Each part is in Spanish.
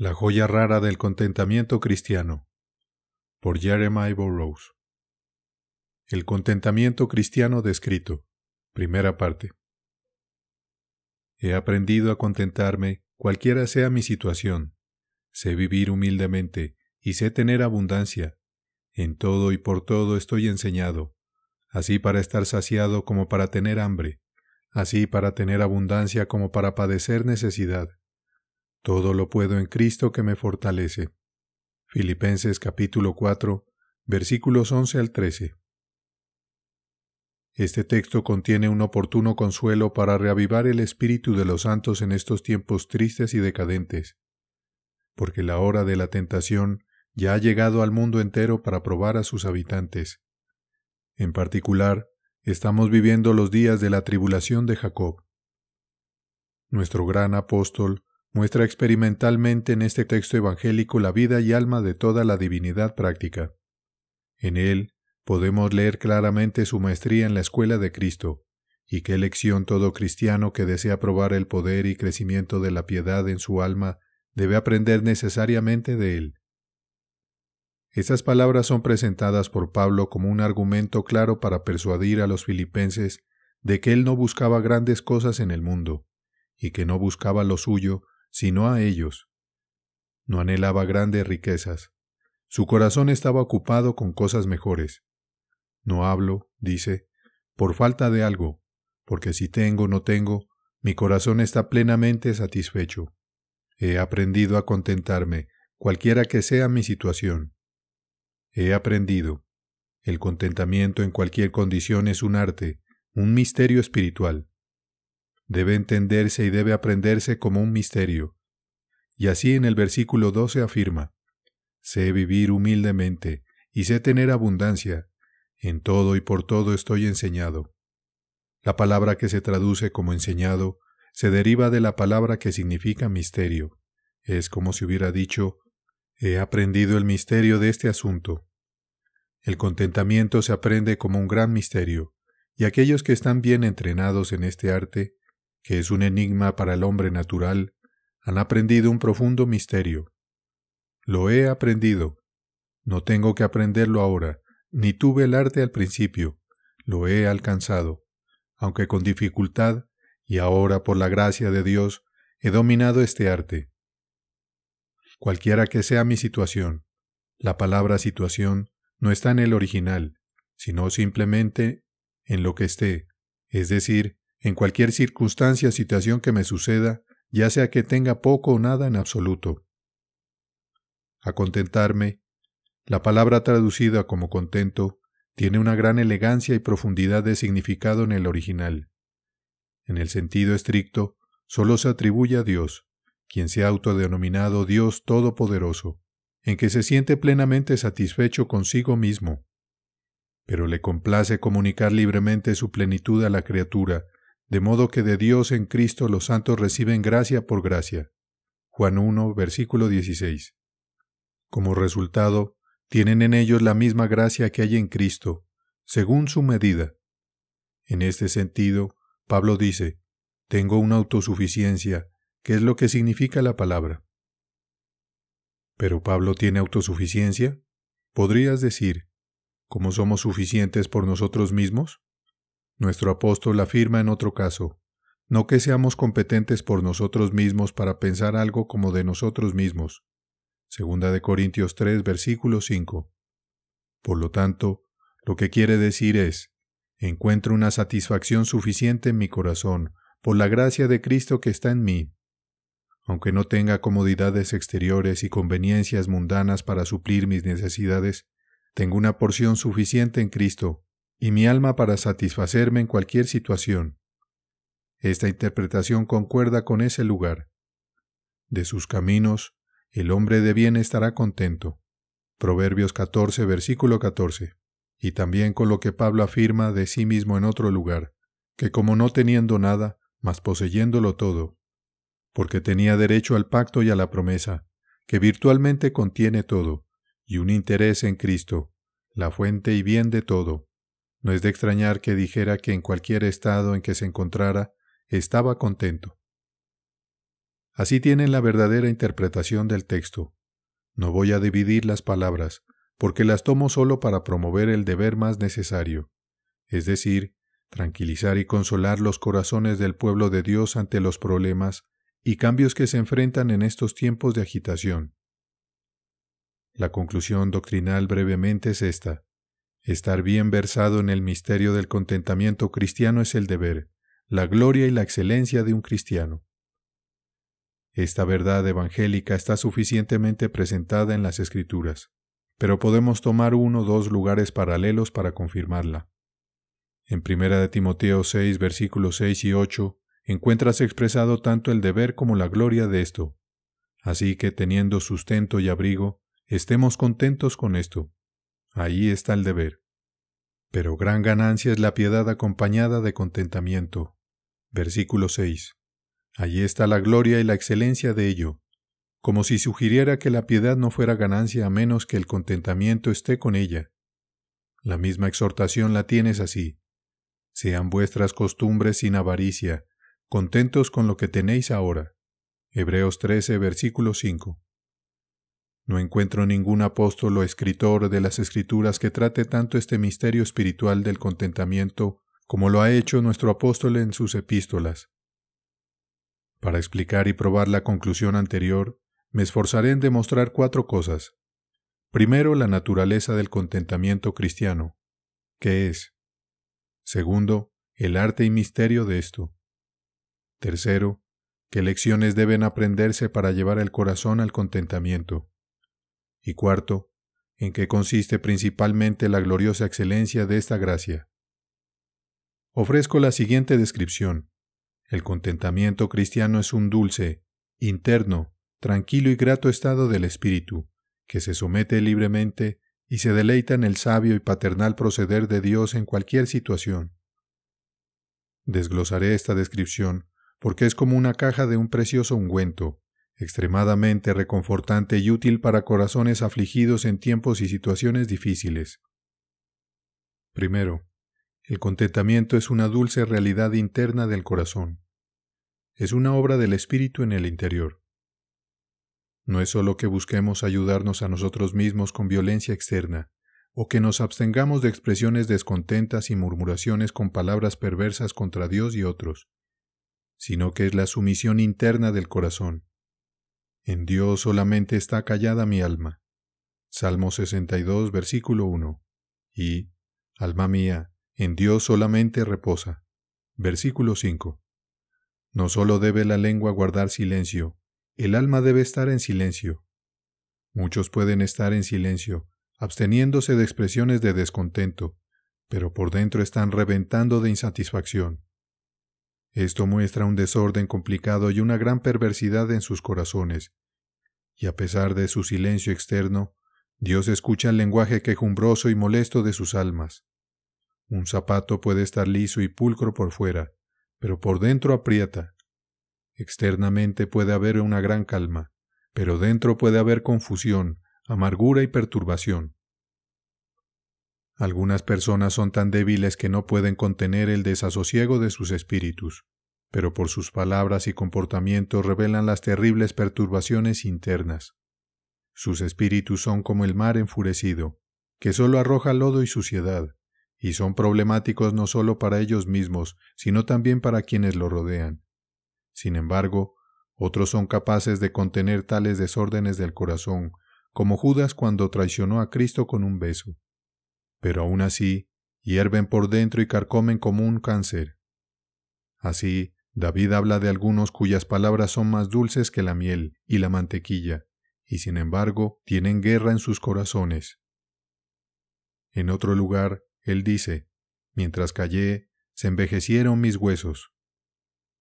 La joya rara del contentamiento cristiano, por Jeremiah Burroughs. El contentamiento cristiano descrito. Primera parte. He aprendido a contentarme, cualquiera sea mi situación. Sé vivir humildemente y sé tener abundancia. En todo y por todo estoy enseñado, así para estar saciado como para tener hambre, así para tener abundancia como para padecer necesidad. Todo lo puedo en Cristo que me fortalece. Filipenses capítulo 4, versículos 11 al 13. Este texto contiene un oportuno consuelo para reavivar el espíritu de los santos en estos tiempos tristes y decadentes, porque la hora de la tentación ya ha llegado al mundo entero para probar a sus habitantes. En particular, estamos viviendo los días de la tribulación de Jacob. Nuestro gran apóstol muestra experimentalmente en este texto evangélico la vida y alma de toda la divinidad práctica. En él podemos leer claramente su maestría en la escuela de Cristo, y qué lección todo cristiano que desea probar el poder y crecimiento de la piedad en su alma debe aprender necesariamente de él. Esas palabras son presentadas por Pablo como un argumento claro para persuadir a los filipenses de que él no buscaba grandes cosas en el mundo, y que no buscaba lo suyo, sino a ellos. No anhelaba grandes riquezas. Su corazón estaba ocupado con cosas mejores. No hablo, dice, por falta de algo, porque si tengo o no tengo, mi corazón está plenamente satisfecho. He aprendido a contentarme, cualquiera que sea mi situación. He aprendido. El contentamiento en cualquier condición es un arte, un misterio espiritual. Debe entenderse y debe aprenderse como un misterio. Y así en el versículo 12 afirma: sé vivir humildemente y sé tener abundancia. En todo y por todo estoy enseñado. La palabra que se traduce como enseñado se deriva de la palabra que significa misterio. Es como si hubiera dicho: he aprendido el misterio de este asunto. El contentamiento se aprende como un gran misterio, y aquellos que están bien entrenados en este arte, que es un enigma para el hombre natural, han aprendido un profundo misterio. Lo he aprendido. No tengo que aprenderlo ahora, ni tuve el arte al principio. Lo he alcanzado, aunque con dificultad, y ahora por la gracia de Dios he dominado este arte. Cualquiera que sea mi situación, la palabra situación no está en el original, sino simplemente en lo que esté, es decir, en cualquier circunstancia o situación que me suceda, ya sea que tenga poco o nada en absoluto. A contentarme, la palabra traducida como contento, tiene una gran elegancia y profundidad de significado en el original. En el sentido estricto, solo se atribuye a Dios, quien se ha autodenominado Dios Todopoderoso, en que se siente plenamente satisfecho consigo mismo. Pero le complace comunicar libremente su plenitud a la criatura, de modo que de Dios en Cristo los santos reciben gracia por gracia. Juan 1, versículo 16. Como resultado, tienen en ellos la misma gracia que hay en Cristo, según su medida. En este sentido, Pablo dice: tengo una autosuficiencia, que es lo que significa la palabra. ¿Pero Pablo tiene autosuficiencia? ¿Podrías decir: ¿cómo somos suficientes por nosotros mismos? Nuestro apóstol afirma en otro caso: no que seamos competentes por nosotros mismos para pensar algo como de nosotros mismos. Segunda de Corintios 3, versículo 5. Por lo tanto, lo que quiere decir es: encuentro una satisfacción suficiente en mi corazón por la gracia de Cristo que está en mí. Aunque no tenga comodidades exteriores y conveniencias mundanas para suplir mis necesidades, tengo una porción suficiente en Cristo y mi alma para satisfacerme en cualquier situación. Esta interpretación concuerda con ese lugar. De sus caminos, el hombre de bien estará contento. Proverbios 14, versículo 14. Y también con lo que Pablo afirma de sí mismo en otro lugar, que como no teniendo nada, mas poseyéndolo todo, porque tenía derecho al pacto y a la promesa, que virtualmente contiene todo, y un interés en Cristo, la fuente y bien de todo. No es de extrañar que dijera que en cualquier estado en que se encontrara, estaba contento. Así tienen la verdadera interpretación del texto. No voy a dividir las palabras, porque las tomo solo para promover el deber más necesario, es decir, tranquilizar y consolar los corazones del pueblo de Dios ante los problemas y cambios que se enfrentan en estos tiempos de agitación. La conclusión doctrinal brevemente es esta. Estar bien versado en el misterio del contentamiento cristiano es el deber, la gloria y la excelencia de un cristiano. Esta verdad evangélica está suficientemente presentada en las Escrituras, pero podemos tomar 1 o 2 lugares paralelos para confirmarla. En 1 Timoteo 6, versículos 6 y 8, encuentras expresado tanto el deber como la gloria de esto. Así que, teniendo sustento y abrigo, estemos contentos con esto. Ahí está el deber. Pero gran ganancia es la piedad acompañada de contentamiento. Versículo 6. Allí está la gloria y la excelencia de ello, como si sugiriera que la piedad no fuera ganancia a menos que el contentamiento esté con ella. La misma exhortación la tienes así. Sean vuestras costumbres sin avaricia, contentos con lo que tenéis ahora. Hebreos 13, versículo 5. No encuentro ningún apóstol o escritor de las Escrituras que trate tanto este misterio espiritual del contentamiento como lo ha hecho nuestro apóstol en sus epístolas. Para explicar y probar la conclusión anterior, me esforzaré en demostrar 4 cosas. Primero, la naturaleza del contentamiento cristiano. ¿Qué es? Segundo, el arte y misterio de esto. Tercero, qué lecciones deben aprenderse para llevar el corazón al contentamiento. Y cuarto, en qué consiste principalmente la gloriosa excelencia de esta gracia. Ofrezco la siguiente descripción. El contentamiento cristiano es un dulce, interno, tranquilo y grato estado del espíritu, que se somete libremente y se deleita en el sabio y paternal proceder de Dios en cualquier situación. Desglosaré esta descripción porque es como una caja de un precioso ungüento, extremadamente reconfortante y útil para corazones afligidos en tiempos y situaciones difíciles. Primero, el contentamiento es una dulce realidad interna del corazón. Es una obra del espíritu en el interior. No es solo que busquemos ayudarnos a nosotros mismos con violencia externa, o que nos abstengamos de expresiones descontentas y murmuraciones con palabras perversas contra Dios y otros, sino que es la sumisión interna del corazón. En Dios solamente está callada mi alma. Salmo 62, versículo 1. Y, alma mía, en Dios solamente reposa. Versículo 5. No solo debe la lengua guardar silencio, el alma debe estar en silencio. Muchos pueden estar en silencio, absteniéndose de expresiones de descontento, pero por dentro están reventando de insatisfacción. Esto muestra un desorden complicado y una gran perversidad en sus corazones, y a pesar de su silencio externo, Dios escucha el lenguaje quejumbroso y molesto de sus almas. Un zapato puede estar liso y pulcro por fuera, pero por dentro aprieta. Externamente puede haber una gran calma, pero dentro puede haber confusión, amargura y perturbación. Algunas personas son tan débiles que no pueden contener el desasosiego de sus espíritus, pero por sus palabras y comportamientos revelan las terribles perturbaciones internas. Sus espíritus son como el mar enfurecido, que solo arroja lodo y suciedad, y son problemáticos no solo para ellos mismos, sino también para quienes lo rodean. Sin embargo, otros son capaces de contener tales desórdenes del corazón, como Judas cuando traicionó a Cristo con un beso. Pero aún así, hierven por dentro y carcomen como un cáncer. Así, David habla de algunos cuyas palabras son más dulces que la miel y la mantequilla, y sin embargo tienen guerra en sus corazones. En otro lugar, él dice, mientras callé, se envejecieron mis huesos.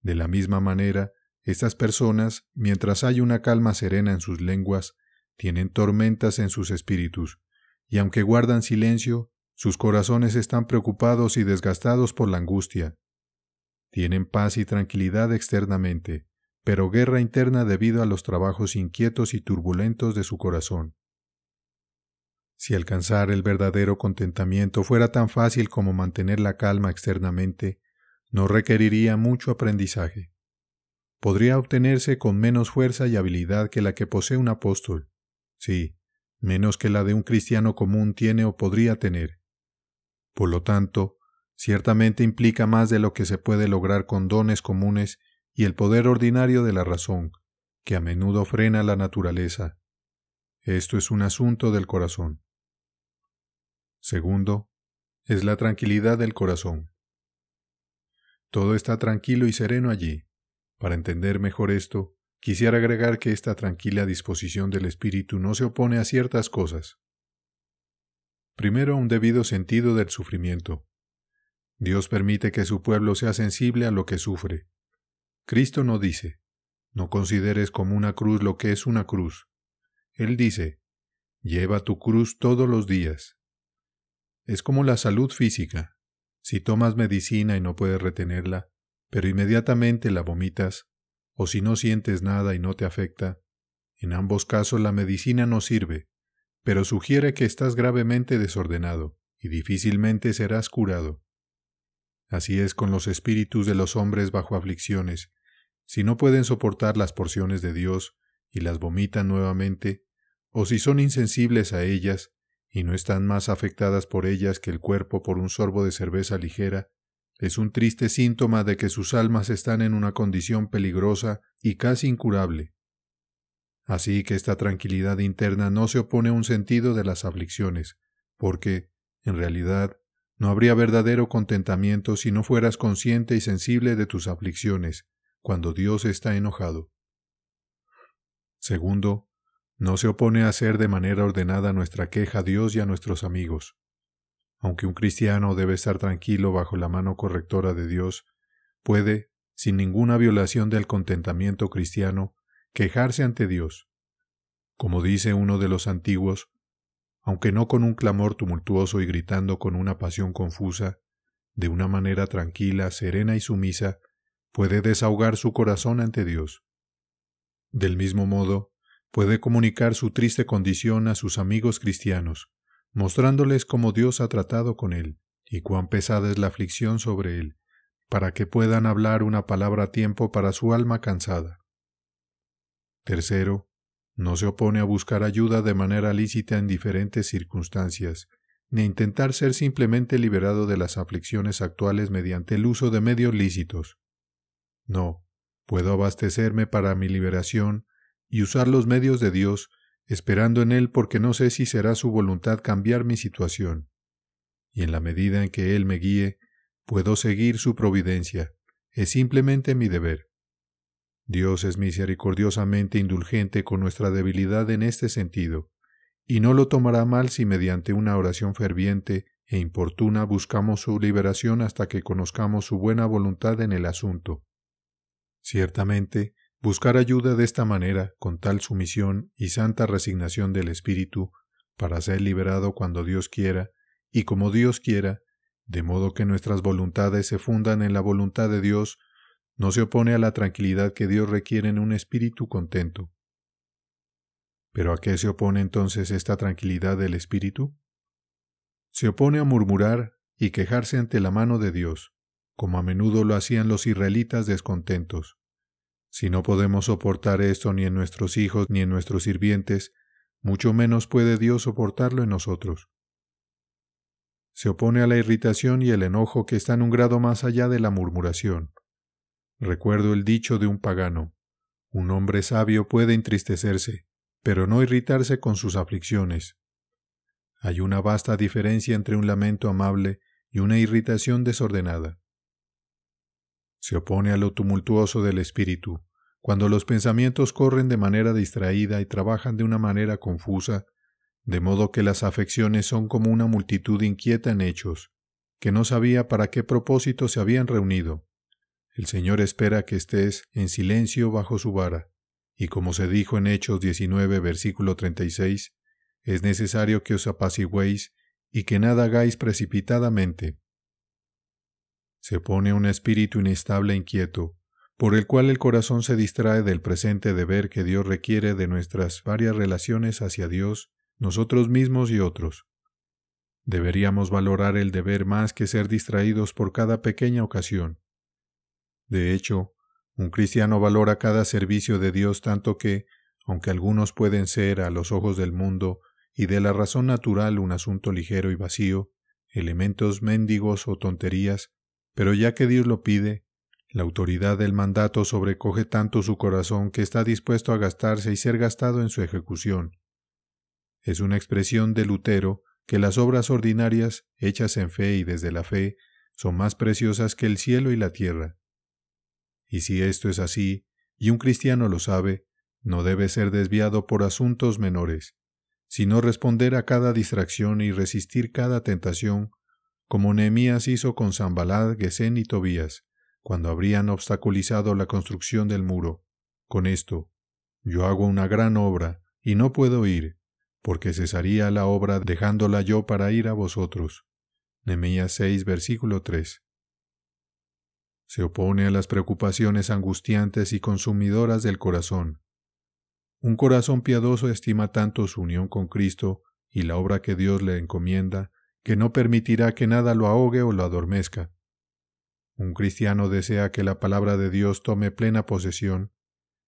De la misma manera, estas personas, mientras hay una calma serena en sus lenguas, tienen tormentas en sus espíritus, y aunque guardan silencio, sus corazones están preocupados y desgastados por la angustia. Tienen paz y tranquilidad externamente, pero guerra interna debido a los trabajos inquietos y turbulentos de su corazón. Si alcanzar el verdadero contentamiento fuera tan fácil como mantener la calma externamente, no requeriría mucho aprendizaje. podría obtenerse con menos fuerza y habilidad que la que posee un apóstol. Sí, menos que la de un cristiano común tiene o podría tener. Por lo tanto, ciertamente implica más de lo que se puede lograr con dones comunes y el poder ordinario de la razón, que a menudo frena la naturaleza. Esto es un asunto del corazón. Segundo, es la tranquilidad del corazón. Todo está tranquilo y sereno allí. Para entender mejor esto, quisiera agregar que esta tranquila disposición del espíritu no se opone a ciertas cosas. Primero, un debido sentido del sufrimiento. Dios permite que su pueblo sea sensible a lo que sufre. Cristo no dice, no consideres como una cruz lo que es una cruz. Él dice, lleva tu cruz todos los días. Es como la salud física. Si tomas medicina y no puedes retenerla, pero inmediatamente la vomitas, o si no sientes nada y no te afecta, en ambos casos la medicina no sirve, pero sugiere que estás gravemente desordenado y difícilmente serás curado. Así es con los espíritus de los hombres bajo aflicciones. Si no pueden soportar las porciones de Dios y las vomitan nuevamente, o si son insensibles a ellas y no están más afectadas por ellas que el cuerpo por un sorbo de cerveza ligera, es un triste síntoma de que sus almas están en una condición peligrosa y casi incurable. Así que esta tranquilidad interna no se opone a un sentido de las aflicciones, porque, en realidad, no habría verdadero contentamiento si no fueras consciente y sensible de tus aflicciones, cuando Dios está enojado. Segundo, no se opone a hacer de manera ordenada nuestra queja a Dios y a nuestros amigos. Aunque un cristiano debe estar tranquilo bajo la mano correctora de Dios, puede, sin ninguna violación del contentamiento cristiano, quejarse ante Dios. Como dice uno de los antiguos, aunque no con un clamor tumultuoso y gritando con una pasión confusa, de una manera tranquila, serena y sumisa, puede desahogar su corazón ante Dios. Del mismo modo, puede comunicar su triste condición a sus amigos cristianos, mostrándoles cómo Dios ha tratado con él y cuán pesada es la aflicción sobre él, para que puedan hablar una palabra a tiempo para su alma cansada. Tercero, no se opone a buscar ayuda de manera lícita en diferentes circunstancias, ni a intentar ser simplemente liberado de las aflicciones actuales mediante el uso de medios lícitos. No, puedo abastecerme para mi liberación y usar los medios de Dios, esperando en Él porque no sé si será su voluntad cambiar mi situación. Y en la medida en que Él me guíe, puedo seguir su providencia. Es simplemente mi deber. Dios es misericordiosamente indulgente con nuestra debilidad en este sentido, y no lo tomará mal si mediante una oración ferviente e importuna buscamos su liberación hasta que conozcamos su buena voluntad en el asunto. Ciertamente, buscar ayuda de esta manera, con tal sumisión y santa resignación del espíritu, para ser liberado cuando Dios quiera, y como Dios quiera, de modo que nuestras voluntades se fundan en la voluntad de Dios, no se opone a la tranquilidad que Dios requiere en un espíritu contento. ¿Pero a qué se opone entonces esta tranquilidad del espíritu? Se opone a murmurar y quejarse ante la mano de Dios, como a menudo lo hacían los israelitas descontentos. Si no podemos soportar esto ni en nuestros hijos ni en nuestros sirvientes, mucho menos puede Dios soportarlo en nosotros. Se opone a la irritación y el enojo que están un grado más allá de la murmuración. Recuerdo el dicho de un pagano: un hombre sabio puede entristecerse, pero no irritarse con sus aflicciones. Hay una vasta diferencia entre un lamento amable y una irritación desordenada. Se opone a lo tumultuoso del espíritu, cuando los pensamientos corren de manera distraída y trabajan de una manera confusa, de modo que las afecciones son como una multitud inquieta en hechos, que no sabía para qué propósito se habían reunido. El Señor espera que estés en silencio bajo su vara, y como se dijo en Hechos 19, versículo 36, es necesario que os apaciguéis y que nada hagáis precipitadamente. Se opone un espíritu inestable e inquieto, por el cual el corazón se distrae del presente deber que Dios requiere de nuestras varias relaciones hacia Dios, nosotros mismos y otros. Deberíamos valorar el deber más que ser distraídos por cada pequeña ocasión. De hecho, Un cristiano valora cada servicio de Dios tanto que, aunque algunos pueden ser, a los ojos del mundo y de la razón natural, un asunto ligero y vacío, elementos mendigos o tonterías, pero ya que Dios lo pide, la autoridad del mandato sobrecoge tanto su corazón que está dispuesto a gastarse y ser gastado en su ejecución. Es una expresión de Lutero que las obras ordinarias, hechas en fe y desde la fe, son más preciosas que el cielo y la tierra. Y si esto es así, y un cristiano lo sabe, no debe ser desviado por asuntos menores, sino responder a cada distracción y resistir cada tentación, como Nehemías hizo con Sanballat, Gesem y Tobías, cuando habrían obstaculizado la construcción del muro. Con esto, yo hago una gran obra, y no puedo ir, porque cesaría la obra dejándola yo para ir a vosotros. Nehemías 6, versículo 3. Se opone a las preocupaciones angustiantes y consumidoras del corazón. Un corazón piadoso estima tanto su unión con Cristo y la obra que Dios le encomienda, que no permitirá que nada lo ahogue o lo adormezca. Un cristiano desea que la palabra de Dios tome plena posesión,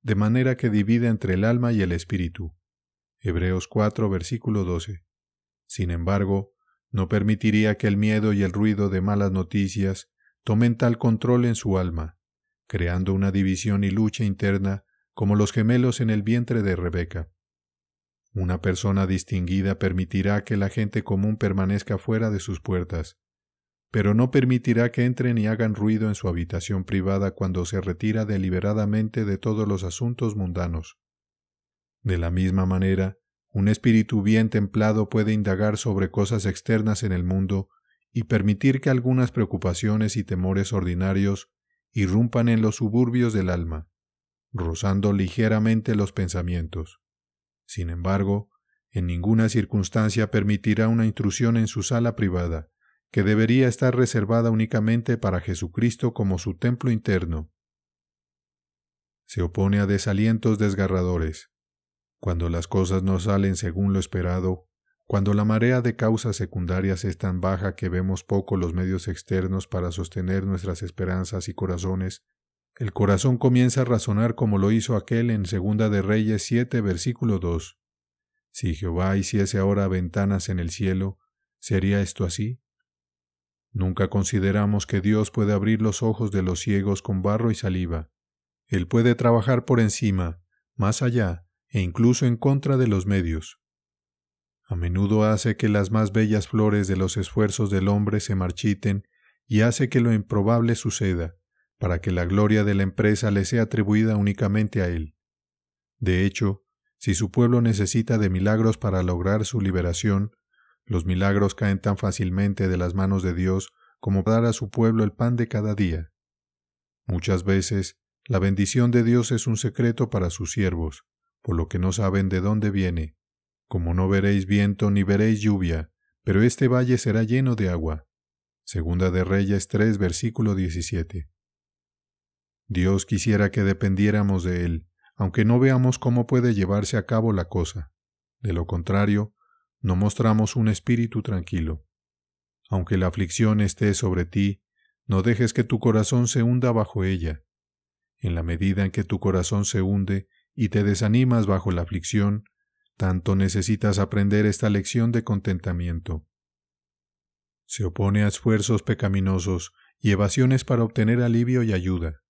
de manera que divida entre el alma y el espíritu. Hebreos 4, versículo 12. Sin embargo, no permitiría que el miedo y el ruido de malas noticias tomen tal control en su alma, creando una división y lucha interna como los gemelos en el vientre de Rebeca. Una persona distinguida permitirá que la gente común permanezca fuera de sus puertas, pero no permitirá que entren y hagan ruido en su habitación privada cuando se retira deliberadamente de todos los asuntos mundanos. De la misma manera, un espíritu bien templado puede indagar sobre cosas externas en el mundo y permitir que algunas preocupaciones y temores ordinarios irrumpan en los suburbios del alma, rozando ligeramente los pensamientos. Sin embargo, en ninguna circunstancia permitirá una intrusión en su sala privada, que debería estar reservada únicamente para Jesucristo como su templo interno. Se opone a desalientos desgarradores. Cuando las cosas no salen según lo esperado, cuando la marea de causas secundarias es tan baja que vemos poco los medios externos para sostener nuestras esperanzas y corazones, el corazón comienza a razonar como lo hizo aquel en 2 de Reyes 7, versículo 2. Si Jehová hiciese ahora ventanas en el cielo, ¿sería esto así? Nunca consideramos que Dios puede abrir los ojos de los ciegos con barro y saliva. Él puede trabajar por encima, más allá, e incluso en contra de los medios. A menudo hace que las más bellas flores de los esfuerzos del hombre se marchiten y hace que lo improbable suceda, para que la gloria de la empresa le sea atribuida únicamente a él. De hecho, si su pueblo necesita de milagros para lograr su liberación, los milagros caen tan fácilmente de las manos de Dios como dar a su pueblo el pan de cada día. Muchas veces, la bendición de Dios es un secreto para sus siervos, por lo que no saben de dónde viene. Como no veréis viento ni veréis lluvia, pero este valle será lleno de agua. 2 de Reyes 3, versículo 17. Dios quisiera que dependiéramos de Él, aunque no veamos cómo puede llevarse a cabo la cosa. De lo contrario, no mostramos un espíritu tranquilo. Aunque la aflicción esté sobre ti, no dejes que tu corazón se hunda bajo ella. En la medida en que tu corazón se hunde y te desanimas bajo la aflicción, tanto necesitas aprender esta lección de contentamiento. Se opone a esfuerzos pecaminosos y evasiones para obtener alivio y ayuda.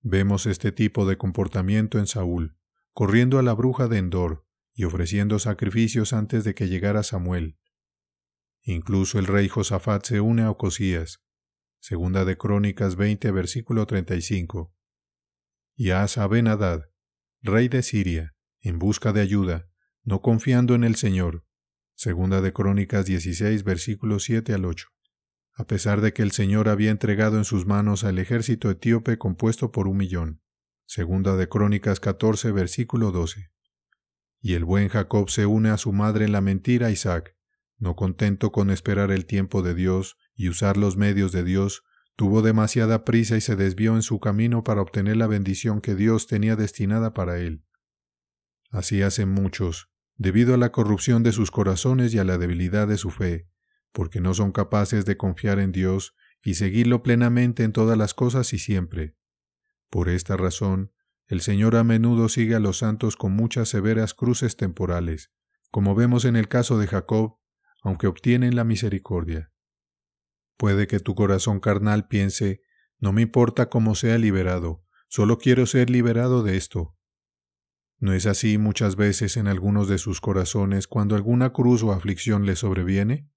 Vemos este tipo de comportamiento en Saúl, corriendo a la bruja de Endor y ofreciendo sacrificios antes de que llegara Samuel. Incluso el rey Josafat se une a Ocosías, 2 de Crónicas 20, versículo 35. Y a Asa ben Hadad, rey de Siria, en busca de ayuda, no confiando en el Señor, 2 de Crónicas 16, versículos 7 al 8. A pesar de que el Señor había entregado en sus manos al ejército etíope compuesto por 1,000,000. 2 de Crónicas 14, versículo 12. Y el buen Jacob se une a su madre en la mentira, Isaac, no contento con esperar el tiempo de Dios y usar los medios de Dios, tuvo demasiada prisa y se desvió en su camino para obtener la bendición que Dios tenía destinada para él. Así hacen muchos, debido a la corrupción de sus corazones y a la debilidad de su fe, porque no son capaces de confiar en Dios y seguirlo plenamente en todas las cosas y siempre. Por esta razón, el Señor a menudo sigue a los santos con muchas severas cruces temporales, como vemos en el caso de Jacob, aunque obtienen la misericordia. Puede que tu corazón carnal piense, no me importa cómo sea liberado, solo quiero ser liberado de esto. ¿No es así muchas veces en algunos de sus corazones cuando alguna cruz o aflicción les sobreviene?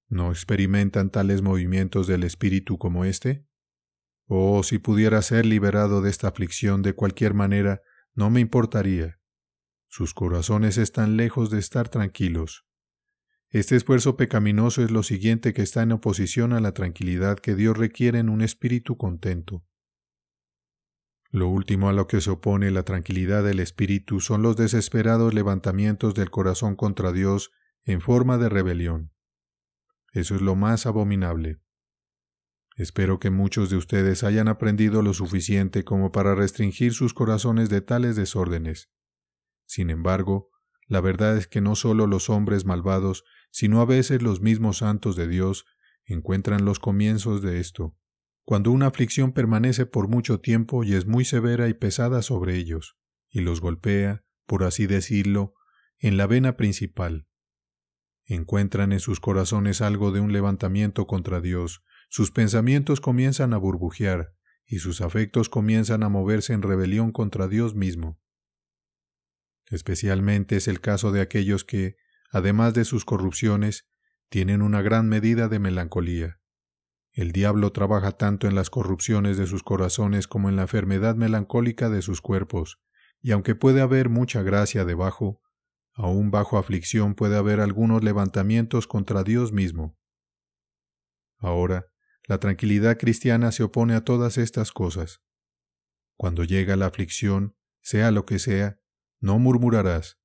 ¿No experimentan tales movimientos del espíritu como este? Oh, si pudiera ser liberado de esta aflicción de cualquier manera, no me importaría. Sus corazones están lejos de estar tranquilos. Este esfuerzo pecaminoso es lo siguiente que está en oposición a la tranquilidad que Dios requiere en un espíritu contento. Lo último a lo que se opone la tranquilidad del espíritu son los desesperados levantamientos del corazón contra Dios en forma de rebelión. Eso es lo más abominable. Espero que muchos de ustedes hayan aprendido lo suficiente como para restringir sus corazones de tales desórdenes. Sin embargo, la verdad es que no solo los hombres malvados, sino a veces los mismos santos de Dios, encuentran los comienzos de esto, cuando una aflicción permanece por mucho tiempo y es muy severa y pesada sobre ellos, y los golpea, por así decirlo, en la vena principal. Encuentran en sus corazones algo de un levantamiento contra Dios, sus pensamientos comienzan a burbujear, y sus afectos comienzan a moverse en rebelión contra Dios mismo. Especialmente es el caso de aquellos que, además de sus corrupciones, tienen una gran medida de melancolía. El diablo trabaja tanto en las corrupciones de sus corazones como en la enfermedad melancólica de sus cuerpos, y aunque puede haber mucha gracia debajo, aún bajo aflicción puede haber algunos levantamientos contra Dios mismo. Ahora, la tranquilidad cristiana se opone a todas estas cosas. Cuando llega la aflicción, sea lo que sea, no murmurarás.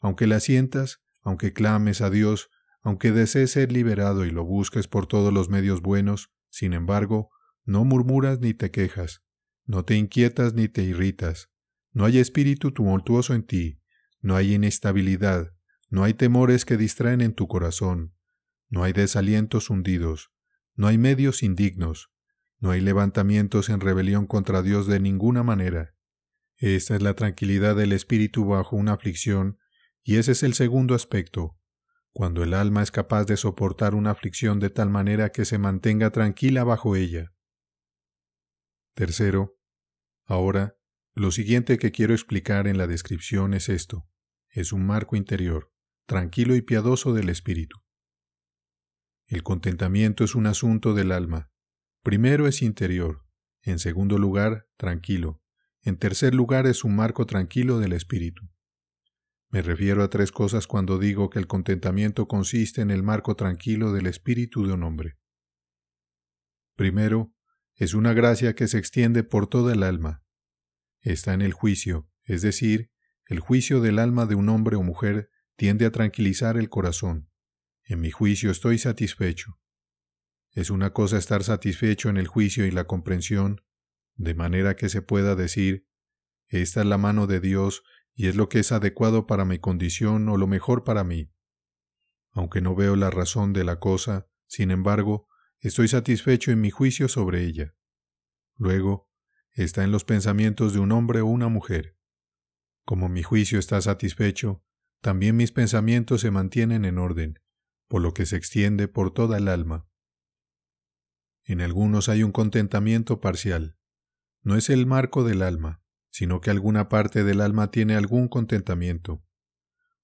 Aunque la sientas, aunque clames a Dios, aunque desees ser liberado y lo busques por todos los medios buenos, sin embargo, no murmuras ni te quejas, no te inquietas ni te irritas, no hay espíritu tumultuoso en ti, no hay inestabilidad, no hay temores que distraen en tu corazón, no hay desalientos hundidos, no hay medios indignos, no hay levantamientos en rebelión contra Dios de ninguna manera. Esta es la tranquilidad del espíritu bajo una aflicción, y ese es el segundo aspecto, cuando el alma es capaz de soportar una aflicción de tal manera que se mantenga tranquila bajo ella. Tercero, ahora, lo siguiente que quiero explicar en la descripción es esto, es un marco interior, tranquilo y piadoso del espíritu. El contentamiento es un asunto del alma. Primero es interior, en segundo lugar, tranquilo. En tercer lugar es un marco tranquilo del espíritu. Me refiero a tres cosas cuando digo que el contentamiento consiste en el marco tranquilo del espíritu de un hombre. Primero, es una gracia que se extiende por toda el alma. Está en el juicio, es decir, el juicio del alma de un hombre o mujer tiende a tranquilizar el corazón. En mi juicio estoy satisfecho. Es una cosa estar satisfecho en el juicio y la comprensión, de manera que se pueda decir, esta es la mano de Dios y es lo que es adecuado para mi condición o lo mejor para mí. Aunque no veo la razón de la cosa, sin embargo, estoy satisfecho en mi juicio sobre ella. Luego, está en los pensamientos de un hombre o una mujer. Como mi juicio está satisfecho, también mis pensamientos se mantienen en orden, por lo que se extiende por toda el alma. En algunos hay un contentamiento parcial. No es el marco del alma, sino que alguna parte del alma tiene algún contentamiento.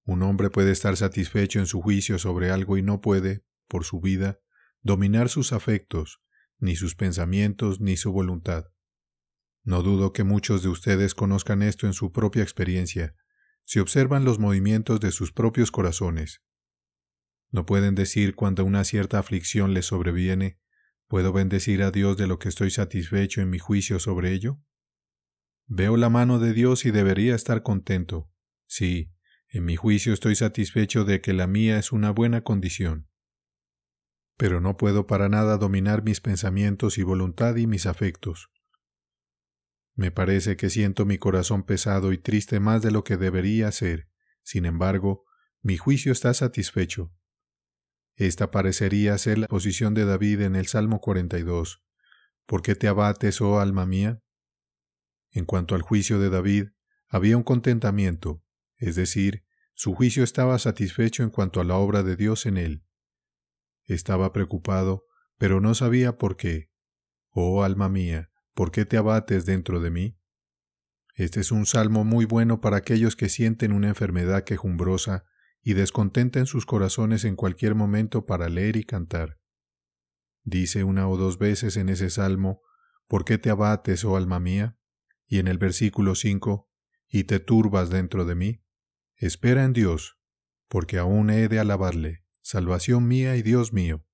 Un hombre puede estar satisfecho en su juicio sobre algo y no puede, por su vida, dominar sus afectos, ni sus pensamientos, ni su voluntad. No dudo que muchos de ustedes conozcan esto en su propia experiencia, si observan los movimientos de sus propios corazones. No pueden decir cuando una cierta aflicción les sobreviene, ¿puedo bendecir a Dios de lo que estoy satisfecho en mi juicio sobre ello? Veo la mano de Dios y debería estar contento. Sí, en mi juicio estoy satisfecho de que la mía es una buena condición. Pero no puedo para nada dominar mis pensamientos y voluntad y mis afectos. Me parece que siento mi corazón pesado y triste más de lo que debería ser. Sin embargo, mi juicio está satisfecho. Esta parecería ser la posición de David en el Salmo 42. ¿Por qué te abates, oh alma mía? En cuanto al juicio de David, había un contentamiento, es decir, su juicio estaba satisfecho en cuanto a la obra de Dios en él. Estaba preocupado, pero no sabía por qué. Oh alma mía, ¿por qué te abates dentro de mí? Este es un salmo muy bueno para aquellos que sienten una enfermedad quejumbrosa y descontenta en sus corazones en cualquier momento para leer y cantar. Dice una o dos veces en ese salmo, ¿por qué te abates, oh alma mía? Y en el versículo 5, ¿y te turbas dentro de mí? Espera en Dios, porque aún he de alabarle, salvación mía y Dios mío.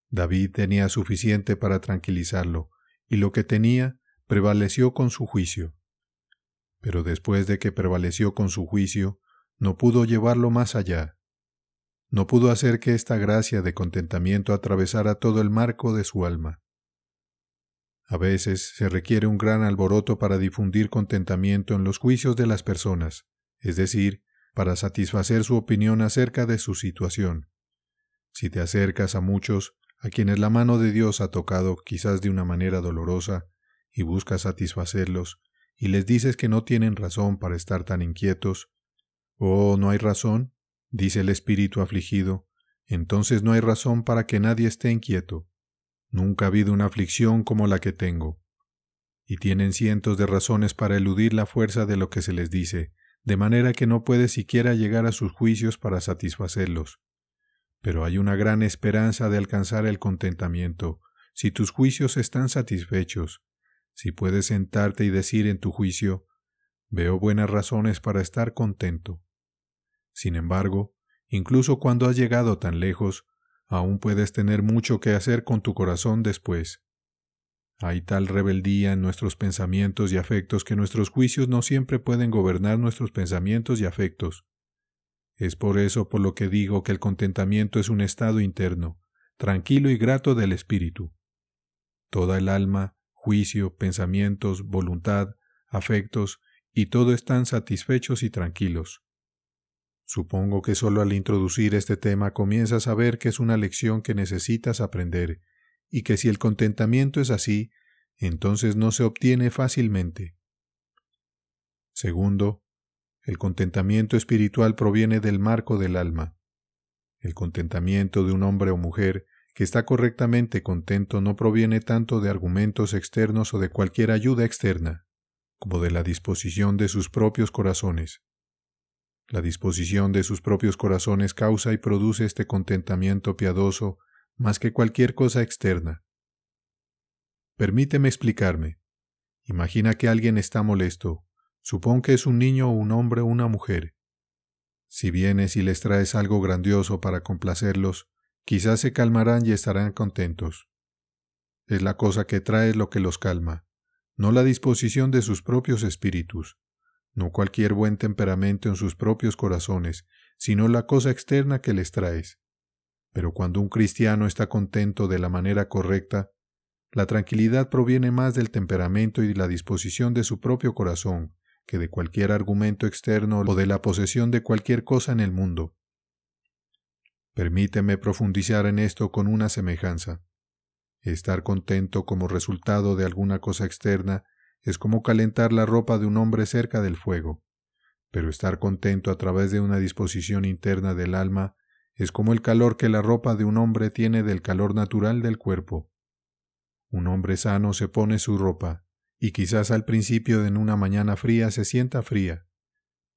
David tenía suficiente para tranquilizarlo, y lo que tenía prevaleció con su juicio. Pero después de que prevaleció con su juicio, no pudo llevarlo más allá. No pudo hacer que esta gracia de contentamiento atravesara todo el marco de su alma. A veces se requiere un gran alboroto para difundir contentamiento en los juicios de las personas, es decir, para satisfacer su opinión acerca de su situación. Si te acercas a muchos, a quienes la mano de Dios ha tocado quizás de una manera dolorosa, y buscas satisfacerlos, y les dices que no tienen razón para estar tan inquietos, «Oh, ¿no hay razón?», dice el espíritu afligido, «entonces no hay razón para que nadie esté inquieto. Nunca ha habido una aflicción como la que tengo». Y tienen cientos de razones para eludir la fuerza de lo que se les dice, de manera que no puede siquiera llegar a sus juicios para satisfacerlos. Pero hay una gran esperanza de alcanzar el contentamiento, si tus juicios están satisfechos, si puedes sentarte y decir en tu juicio, «Veo buenas razones para estar contento». Sin embargo, incluso cuando has llegado tan lejos, aún puedes tener mucho que hacer con tu corazón después. Hay tal rebeldía en nuestros pensamientos y afectos que nuestros juicios no siempre pueden gobernar nuestros pensamientos y afectos. Es por eso por lo que digo que el contentamiento es un estado interno, tranquilo y grato del espíritu. Toda el alma, juicio, pensamientos, voluntad, afectos, y todo están satisfechos y tranquilos. Supongo que solo al introducir este tema comienzas a ver que es una lección que necesitas aprender, y que si el contentamiento es así, entonces no se obtiene fácilmente. Segundo, el contentamiento espiritual proviene del marco del alma. El contentamiento de un hombre o mujer que está correctamente contento no proviene tanto de argumentos externos o de cualquier ayuda externa, como de la disposición de sus propios corazones. La disposición de sus propios corazones causa y produce este contentamiento piadoso más que cualquier cosa externa. Permíteme explicarme. Imagina que alguien está molesto. Supón que es un niño o un hombre o una mujer. Si vienes y les traes algo grandioso para complacerlos, quizás se calmarán y estarán contentos. Es la cosa que traes lo que los calma, no la disposición de sus propios espíritus, no cualquier buen temperamento en sus propios corazones, sino la cosa externa que les traes. Pero cuando un cristiano está contento de la manera correcta, la tranquilidad proviene más del temperamento y de la disposición de su propio corazón que de cualquier argumento externo o de la posesión de cualquier cosa en el mundo. Permíteme profundizar en esto con una semejanza. Estar contento como resultado de alguna cosa externa es como calentar la ropa de un hombre cerca del fuego, pero estar contento a través de una disposición interna del alma es como el calor que la ropa de un hombre tiene del calor natural del cuerpo. Un hombre sano se pone su ropa, y quizás al principio en una mañana fría se sienta fría,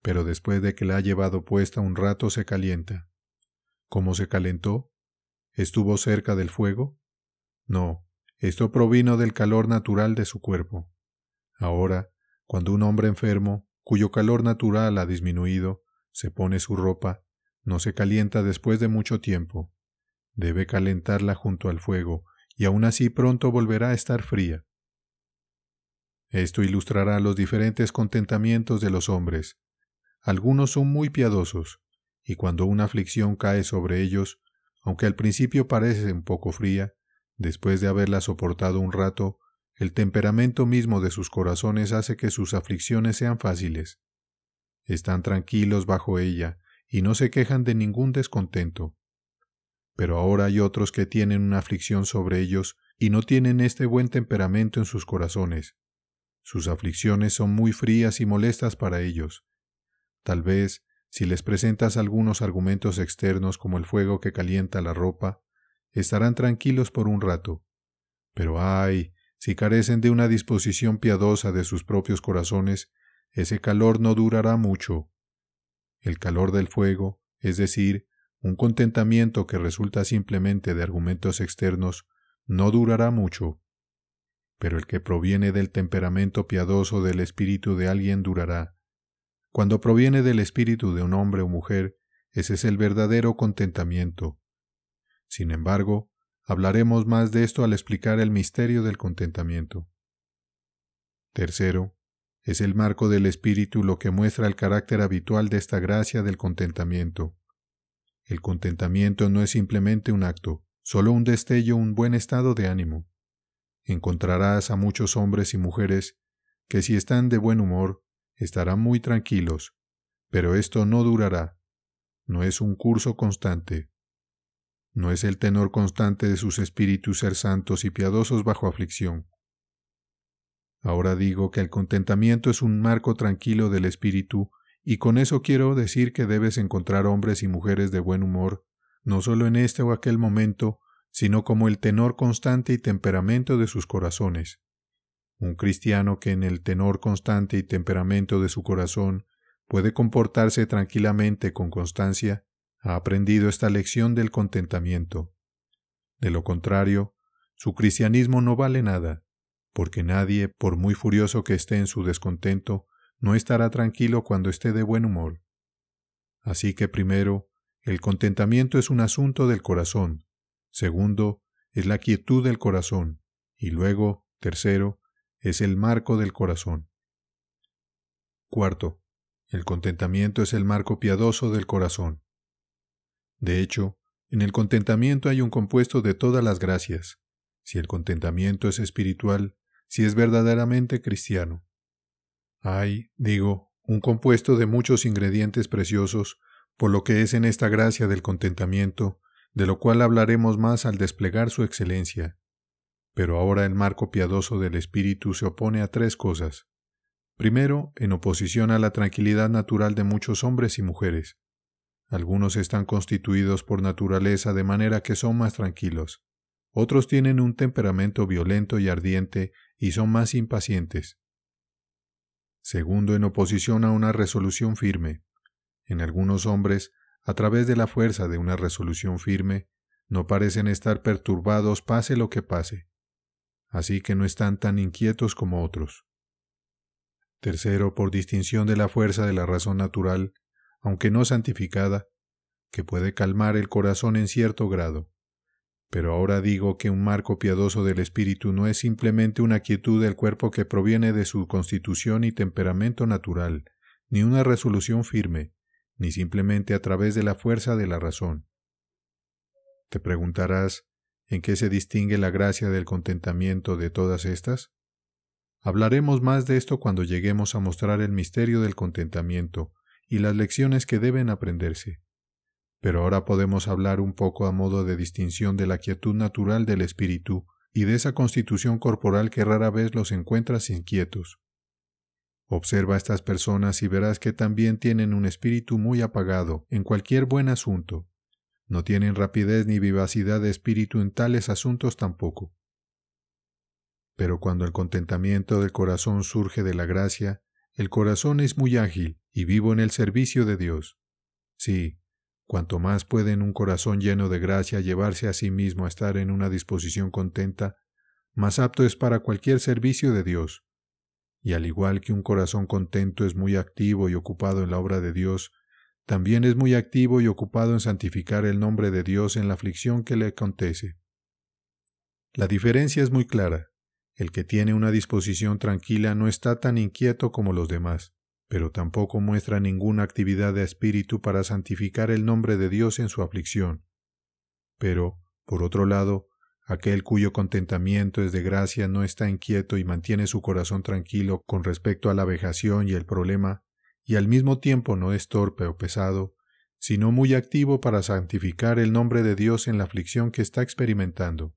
pero después de que la ha llevado puesta un rato se calienta. ¿Cómo se calentó? ¿Estuvo cerca del fuego? No, esto provino del calor natural de su cuerpo. Ahora, cuando un hombre enfermo, cuyo calor natural ha disminuido, se pone su ropa, no se calienta después de mucho tiempo. Debe calentarla junto al fuego, y aún así pronto volverá a estar fría. Esto ilustrará los diferentes contentamientos de los hombres. Algunos son muy piadosos, y cuando una aflicción cae sobre ellos, aunque al principio parece un poco fría, después de haberla soportado un rato, el temperamento mismo de sus corazones hace que sus aflicciones sean fáciles. Están tranquilos bajo ella y no se quejan de ningún descontento. Pero ahora hay otros que tienen una aflicción sobre ellos y no tienen este buen temperamento en sus corazones. sus aflicciones son muy frías y molestas para ellos. Tal vez, si les presentas algunos argumentos externos como el fuego que calienta la ropa, estarán tranquilos por un rato. Pero ¡ay! Si carecen de una disposición piadosa de sus propios corazones, ese calor no durará mucho. El calor del fuego, es decir, un contentamiento que resulta simplemente de argumentos externos, no durará mucho. Pero el que proviene del temperamento piadoso del espíritu de alguien durará. Cuando proviene del espíritu de un hombre o mujer, ese es el verdadero contentamiento. Sin embargo, hablaremos más de esto al explicar el misterio del contentamiento. Tercero, es el marco del espíritu lo que muestra el carácter habitual de esta gracia del contentamiento. El contentamiento no es simplemente un acto, solo un destello, un buen estado de ánimo. Encontrarás a muchos hombres y mujeres que si están de buen humor, estarán muy tranquilos, pero esto no durará. No es un curso constante. No es el tenor constante de sus espíritus ser santos y piadosos bajo aflicción. Ahora digo que el contentamiento es un marco tranquilo del espíritu, y con eso quiero decir que debes encontrar hombres y mujeres de buen humor, no solo en este o aquel momento, sino como el tenor constante y temperamento de sus corazones. Un cristiano que en el tenor constante y temperamento de su corazón puede comportarse tranquilamente con constancia, ha aprendido esta lección del contentamiento. De lo contrario, su cristianismo no vale nada, porque nadie, por muy furioso que esté en su descontento, no estará tranquilo cuando esté de buen humor. Así que primero, el contentamiento es un asunto del corazón. Segundo, es la quietud del corazón. Y luego, tercero, es el marco del corazón. Cuarto, el contentamiento es el marco piadoso del corazón. De hecho, en el contentamiento hay un compuesto de todas las gracias. Si el contentamiento es espiritual, si es verdaderamente cristiano. Hay, digo, un compuesto de muchos ingredientes preciosos, por lo que es en esta gracia del contentamiento, de lo cual hablaremos más al desplegar su excelencia. Pero ahora el marco piadoso del espíritu se opone a tres cosas. Primero, en oposición a la tranquilidad natural de muchos hombres y mujeres. Algunos están constituidos por naturaleza de manera que son más tranquilos. Otros tienen un temperamento violento y ardiente y son más impacientes. Segundo, en oposición a una resolución firme. En algunos hombres, a través de la fuerza de una resolución firme, no parecen estar perturbados pase lo que pase. Así que no están tan inquietos como otros. Tercero, por distinción de la fuerza de la razón natural, aunque no santificada, que puede calmar el corazón en cierto grado. Pero ahora digo que un marco piadoso del espíritu no es simplemente una quietud del cuerpo que proviene de su constitución y temperamento natural, ni una resolución firme, ni simplemente a través de la fuerza de la razón. Te preguntarás, ¿en qué se distingue la gracia del contentamiento de todas estas? Hablaremos más de esto cuando lleguemos a mostrar el misterio del contentamiento y las lecciones que deben aprenderse. Pero ahora podemos hablar un poco a modo de distinción de la quietud natural del espíritu y de esa constitución corporal que rara vez los encuentras inquietos. Observa a estas personas y verás que también tienen un espíritu muy apagado en cualquier buen asunto. No tienen rapidez ni vivacidad de espíritu en tales asuntos tampoco. Pero cuando el contentamiento del corazón surge de la gracia, el corazón es muy ágil y vivo en el servicio de Dios. Sí, cuanto más puede en un corazón lleno de gracia llevarse a sí mismo a estar en una disposición contenta, más apto es para cualquier servicio de Dios. Y al igual que un corazón contento es muy activo y ocupado en la obra de Dios, también es muy activo y ocupado en santificar el nombre de Dios en la aflicción que le acontece. La diferencia es muy clara. El que tiene una disposición tranquila no está tan inquieto como los demás, pero tampoco muestra ninguna actividad de espíritu para santificar el nombre de Dios en su aflicción. Pero, por otro lado, aquel cuyo contentamiento es de gracia no está inquieto y mantiene su corazón tranquilo con respecto a la vejación y el problema, y al mismo tiempo no es torpe o pesado, sino muy activo para santificar el nombre de Dios en la aflicción que está experimentando.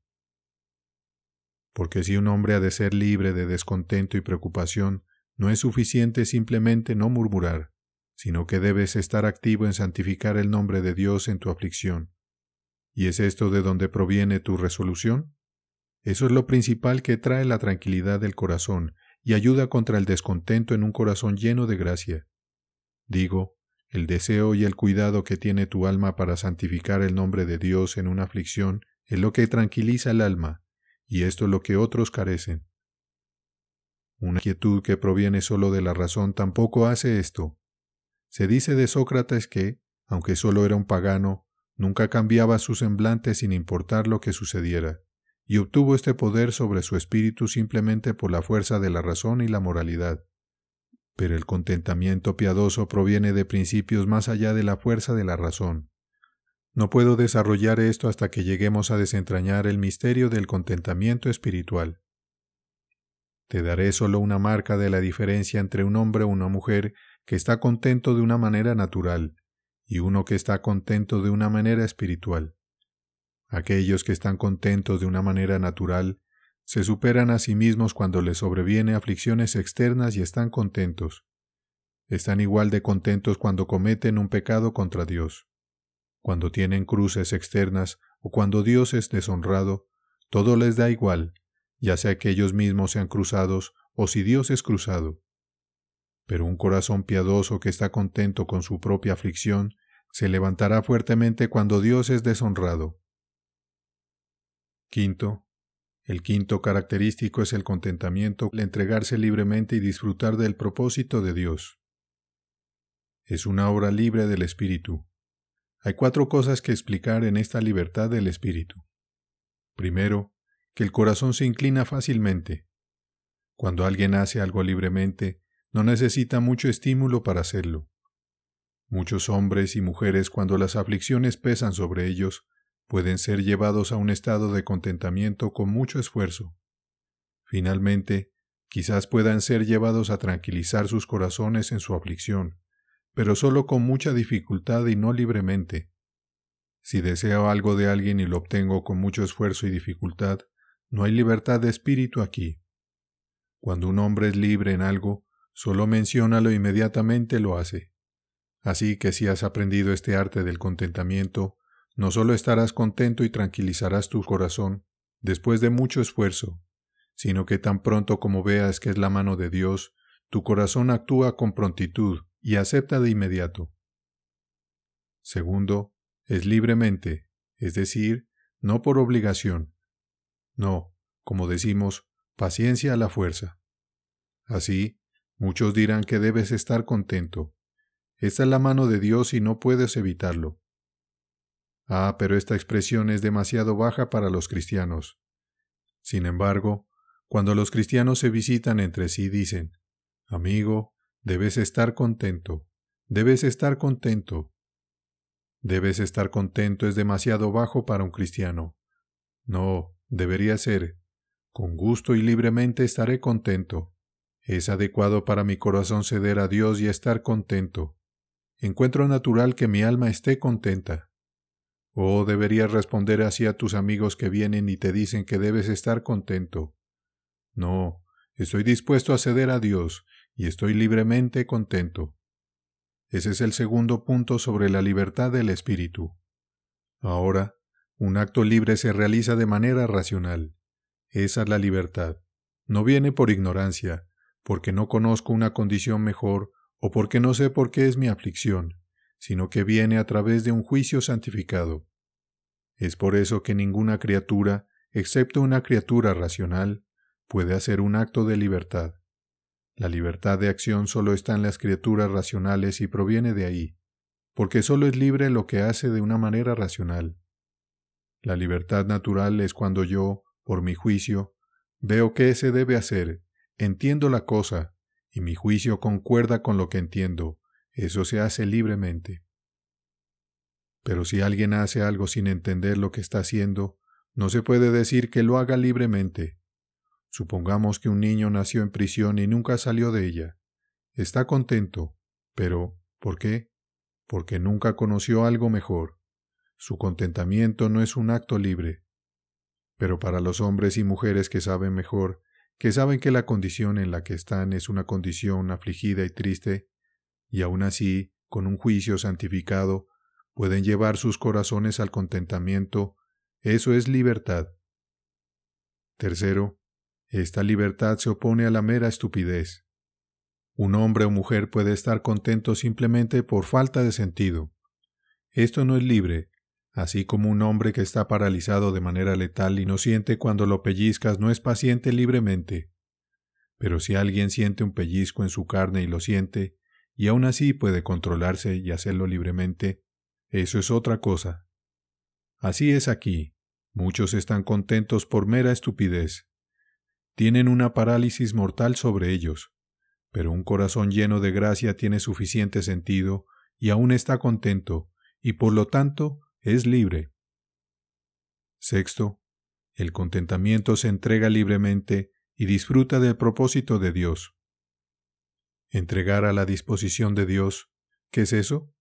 Porque si un hombre ha de ser libre de descontento y preocupación, no es suficiente simplemente no murmurar, sino que debes estar activo en santificar el nombre de Dios en tu aflicción. ¿Y es esto de donde proviene tu resolución? Eso es lo principal que trae la tranquilidad del corazón y ayuda contra el descontento en un corazón lleno de gracia. Digo, el deseo y el cuidado que tiene tu alma para santificar el nombre de Dios en una aflicción es lo que tranquiliza el alma, y esto es lo que otros carecen. Una quietud que proviene solo de la razón tampoco hace esto. Se dice de Sócrates que, aunque solo era un pagano, nunca cambiaba su semblante sin importar lo que sucediera, y obtuvo este poder sobre su espíritu simplemente por la fuerza de la razón y la moralidad. Pero el contentamiento piadoso proviene de principios más allá de la fuerza de la razón. No puedo desarrollar esto hasta que lleguemos a desentrañar el misterio del contentamiento espiritual. Te daré solo una marca de la diferencia entre un hombre o una mujer que está contento de una manera natural y uno que está contento de una manera espiritual. Aquellos que están contentos de una manera natural se superan a sí mismos cuando les sobrevienen aflicciones externas y están contentos. Están igual de contentos cuando cometen un pecado contra Dios. Cuando tienen cruces externas o cuando Dios es deshonrado, todo les da igual, ya sea que ellos mismos sean cruzados o si Dios es cruzado. Pero un corazón piadoso que está contento con su propia aflicción se levantará fuertemente cuando Dios es deshonrado. Quinto, el quinto característico es el contentamiento, el entregarse libremente y disfrutar del propósito de Dios. Es una obra libre del Espíritu. Hay 4 cosas que explicar en esta libertad del Espíritu. Primero, que el corazón se inclina fácilmente. Cuando alguien hace algo libremente, no necesita mucho estímulo para hacerlo. Muchos hombres y mujeres, cuando las aflicciones pesan sobre ellos, pueden ser llevados a un estado de contentamiento con mucho esfuerzo. Finalmente, quizás puedan ser llevados a tranquilizar sus corazones en su aflicción, pero solo con mucha dificultad y no libremente. Si deseo algo de alguien y lo obtengo con mucho esfuerzo y dificultad, no hay libertad de espíritu aquí. Cuando un hombre es libre en algo, solo menciónalo e inmediatamente lo hace. Así que si has aprendido este arte del contentamiento, no solo estarás contento y tranquilizarás tu corazón después de mucho esfuerzo, sino que tan pronto como veas que es la mano de Dios, tu corazón actúa con prontitud y acepta de inmediato. Segundo, es libremente, es decir, no por obligación. No, como decimos, paciencia a la fuerza. Así, muchos dirán que debes estar contento. Esta es la mano de Dios y no puedes evitarlo. Ah, pero esta expresión es demasiado baja para los cristianos. Sin embargo, cuando los cristianos se visitan entre sí dicen, amigo, debes estar contento, debes estar contento. Debes estar contento es demasiado bajo para un cristiano. No, debería ser, con gusto y libremente estaré contento. Es adecuado para mi corazón ceder a Dios y estar contento. Encuentro natural que mi alma esté contenta. Oh, deberías responder así a tus amigos que vienen y te dicen que debes estar contento. No, estoy dispuesto a ceder a Dios y estoy libremente contento. Ese es el segundo punto sobre la libertad del espíritu. Ahora, un acto libre se realiza de manera racional. Esa es la libertad. No viene por ignorancia, porque no conozco una condición mejor o porque no sé por qué es mi aflicción, sino que viene a través de un juicio santificado. Es por eso que ninguna criatura, excepto una criatura racional, puede hacer un acto de libertad. La libertad de acción solo está en las criaturas racionales y proviene de ahí, porque solo es libre lo que hace de una manera racional. La libertad natural es cuando yo, por mi juicio, veo qué se debe hacer, entiendo la cosa, y mi juicio concuerda con lo que entiendo. Eso se hace libremente. Pero si alguien hace algo sin entender lo que está haciendo, no se puede decir que lo haga libremente. Supongamos que un niño nació en prisión y nunca salió de ella. Está contento, pero ¿por qué? Porque nunca conoció algo mejor. Su contentamiento no es un acto libre. Pero para los hombres y mujeres que saben mejor, que saben que la condición en la que están es una condición afligida y triste, y aún así, con un juicio santificado, pueden llevar sus corazones al contentamiento, eso es libertad. Tercero, esta libertad se opone a la mera estupidez. Un hombre o mujer puede estar contento simplemente por falta de sentido. Esto no es libre, así como un hombre que está paralizado de manera letal y no siente cuando lo pellizcas no es paciente libremente. Pero si alguien siente un pellizco en su carne y lo siente, y aún así puede controlarse y hacerlo libremente, eso es otra cosa. Así es aquí. Muchos están contentos por mera estupidez. Tienen una parálisis mortal sobre ellos, pero un corazón lleno de gracia tiene suficiente sentido y aún está contento, y por lo tanto es libre. Sexto, el contentamiento se entrega libremente y disfruta del propósito de Dios. Entregar a la disposición de Dios, ¿qué es eso?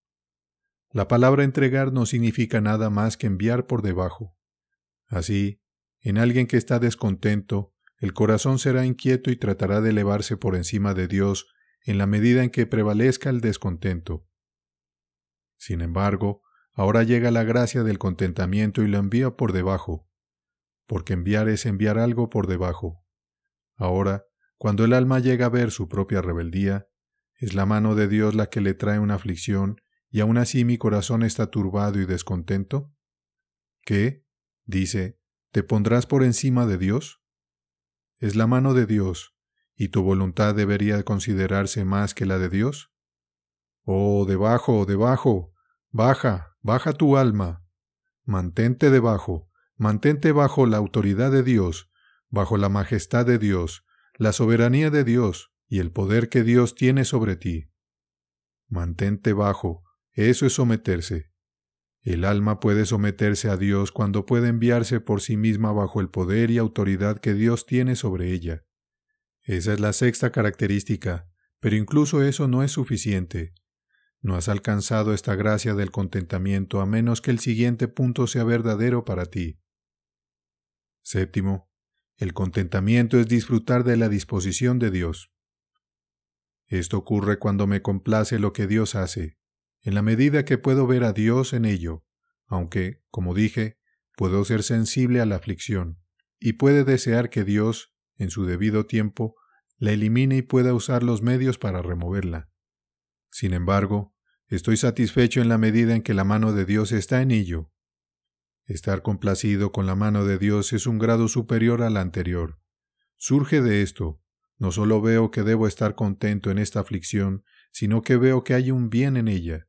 La palabra entregar no significa nada más que enviar por debajo. Así, en alguien que está descontento, el corazón será inquieto y tratará de elevarse por encima de Dios en la medida en que prevalezca el descontento. Sin embargo, ahora llega la gracia del contentamiento y lo envía por debajo, porque enviar es enviar algo por debajo. Ahora, cuando el alma llega a ver su propia rebeldía, es la mano de Dios la que le trae una aflicción y aún así mi corazón está turbado y descontento. ¿Qué? Dice, ¿te pondrás por encima de Dios? Es la mano de Dios, ¿y tu voluntad debería considerarse más que la de Dios? Oh, debajo, debajo, baja, baja tu alma. Mantente debajo, mantente bajo la autoridad de Dios, bajo la majestad de Dios, la soberanía de Dios y el poder que Dios tiene sobre ti. Mantente bajo, eso es someterse. El alma puede someterse a Dios cuando puede enviarse por sí misma bajo el poder y autoridad que Dios tiene sobre ella. Esa es la sexta característica, pero incluso eso no es suficiente. No has alcanzado esta gracia del contentamiento a menos que el siguiente punto sea verdadero para ti. Séptimo, el contentamiento es disfrutar de la disposición de Dios. Esto ocurre cuando me complace lo que Dios hace, en la medida que puedo ver a Dios en ello, aunque, como dije, puedo ser sensible a la aflicción, y puede desear que Dios, en su debido tiempo, la elimine y pueda usar los medios para removerla. Sin embargo, estoy satisfecho en la medida en que la mano de Dios está en ello. Estar complacido con la mano de Dios es un grado superior al anterior. Surge de esto. No solo veo que debo estar contento en esta aflicción, sino que veo que hay un bien en ella.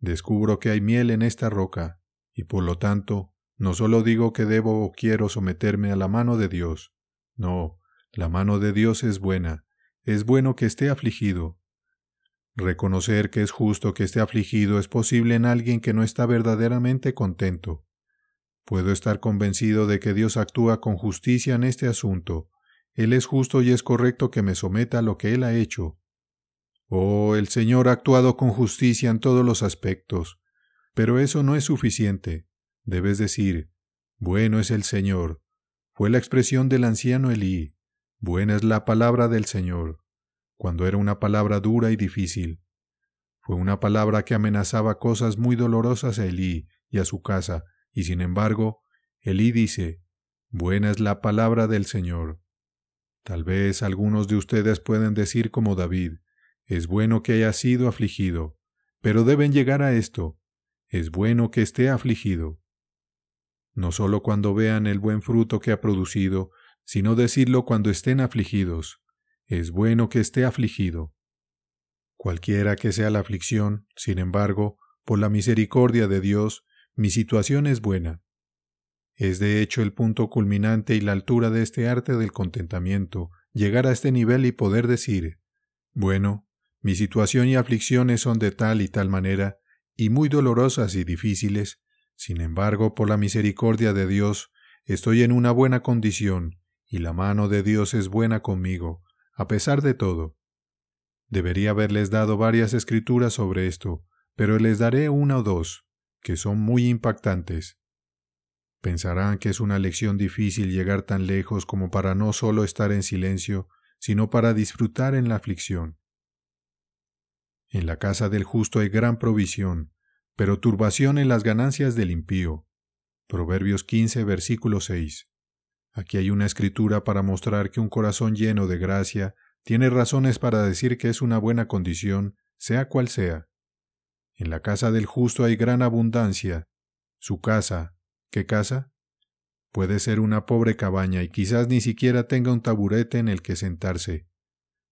Descubro que hay miel en esta roca, y por lo tanto, no solo digo que debo o quiero someterme a la mano de Dios. No, la mano de Dios es buena. Es bueno que esté afligido. Reconocer que es justo que esté afligido es posible en alguien que no está verdaderamente contento. Puedo estar convencido de que Dios actúa con justicia en este asunto. Él es justo y es correcto que me someta a lo que Él ha hecho. Oh, el Señor ha actuado con justicia en todos los aspectos. Pero eso no es suficiente. Debes decir, bueno es el Señor. Fue la expresión del anciano Elí. Buena es la palabra del Señor. Cuando era una palabra dura y difícil. Fue una palabra que amenazaba cosas muy dolorosas a Elí y a su casa, y sin embargo, Elí dice, buena es la palabra del Señor. Tal vez algunos de ustedes pueden decir como David, es bueno que haya sido afligido, pero deben llegar a esto, es bueno que esté afligido. No solo cuando vean el buen fruto que ha producido, sino decirlo cuando estén afligidos, es bueno que esté afligido. Cualquiera que sea la aflicción, sin embargo, por la misericordia de Dios, mi situación es buena. Es de hecho el punto culminante y la altura de este arte del contentamiento, llegar a este nivel y poder decir, bueno, mi situación y aflicciones son de tal y tal manera, y muy dolorosas y difíciles, sin embargo, por la misericordia de Dios, estoy en una buena condición, y la mano de Dios es buena conmigo, a pesar de todo. Debería haberles dado varias escrituras sobre esto, pero les daré una o dos, que son muy impactantes. Pensarán que es una lección difícil llegar tan lejos como para no solo estar en silencio, sino para disfrutar en la aflicción. En la casa del justo hay gran provisión, pero turbación en las ganancias del impío. Proverbios 15, versículo 6. Aquí hay una escritura para mostrar que un corazón lleno de gracia tiene razones para decir que es una buena condición, sea cual sea. En la casa del justo hay gran abundancia. Su casa, ¿qué casa? Puede ser una pobre cabaña y quizás ni siquiera tenga un taburete en el que sentarse.